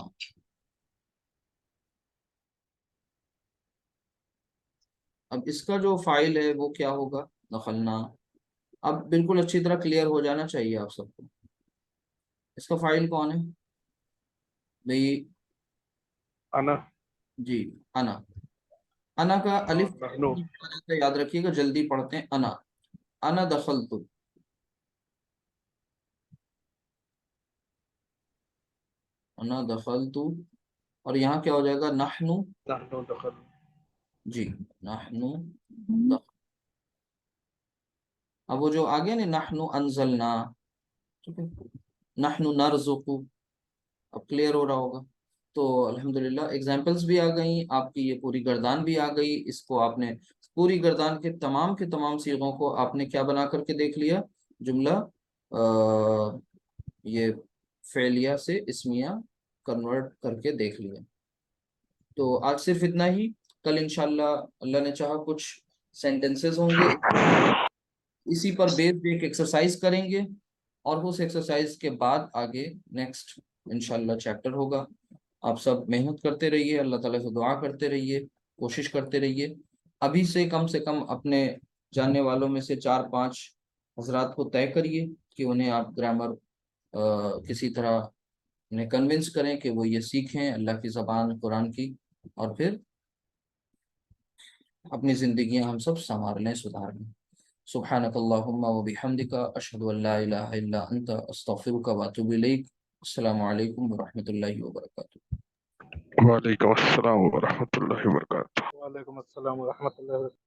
اب اس کا جو فاعل ہے وہ کیا ہوگا؟ دخلنا. اب بالکل اچھی طرح کلیئر ہو جانا چاہیے آپ سب کو، اس کا فاعل کون ہے بھئی؟
انا
جی انا. انا کا الف
نحنو
یاد رکھیے گا، جلدی پڑھتے ہیں. انا، انا دخلتو، انا دخلتو، اور یہاں کیا ہو جائے گا؟ نحنو،
نحنو دخل
جی نحنو دخل. اب وہ جو آگے نا نحنو انزلنا، ٹھیک ہے، نحنو نرزقو، اب کلیئر ہو رہا ہوگا. تو الحمدللہ ایگزامپلس بھی آ گئیں آپ کی، یہ پوری گردان بھی آ گئی. اس کو آپ نے پوری گردان کے تمام صیغوں کو آپ نے کیا بنا کر کے دیکھ لیا؟ جملہ یہ فعلیہ سے اسمیہ کنورٹ کر کے دیکھ لیا. تو آج صرف اتنا ہی. کل انشاءاللہ اللہ نے چاہا کچھ سینٹنسز ہوں گے، اسی پر بیس ایک ایکسرسائز کریں گے، اور اس ایکسرسائز کے بعد آگے نیکسٹ انشاءاللہ چیپٹر ہوگا. آپ سب محنت کرتے رہیے، اللہ تعالیٰ سے دعا کرتے رہیے، کوشش کرتے رہیے. ابھی سے کم اپنے جاننے والوں میں سے 4-5 حضرات کو طے کریے کہ انہیں آپ گرامر کسی طرح انہیں کنونس کریں کہ وہ یہ سیکھیں اللہ کی زبان قرآن کی، اور پھر اپنی زندگیاں ہم سب سنوار لیں، سدھار لیں. سبحانک اللہم و بحمدک، اشہد ان لا الہ الا انت، استغفرک و اتوب الیک. السلام علیکم ورحمۃ اللہ وبرکاتہ.
وعلیکم السلام ورحمۃ اللہ وبرکاتہ.
وعلیکم السلام ورحمۃ اللہ وبرکاتہ.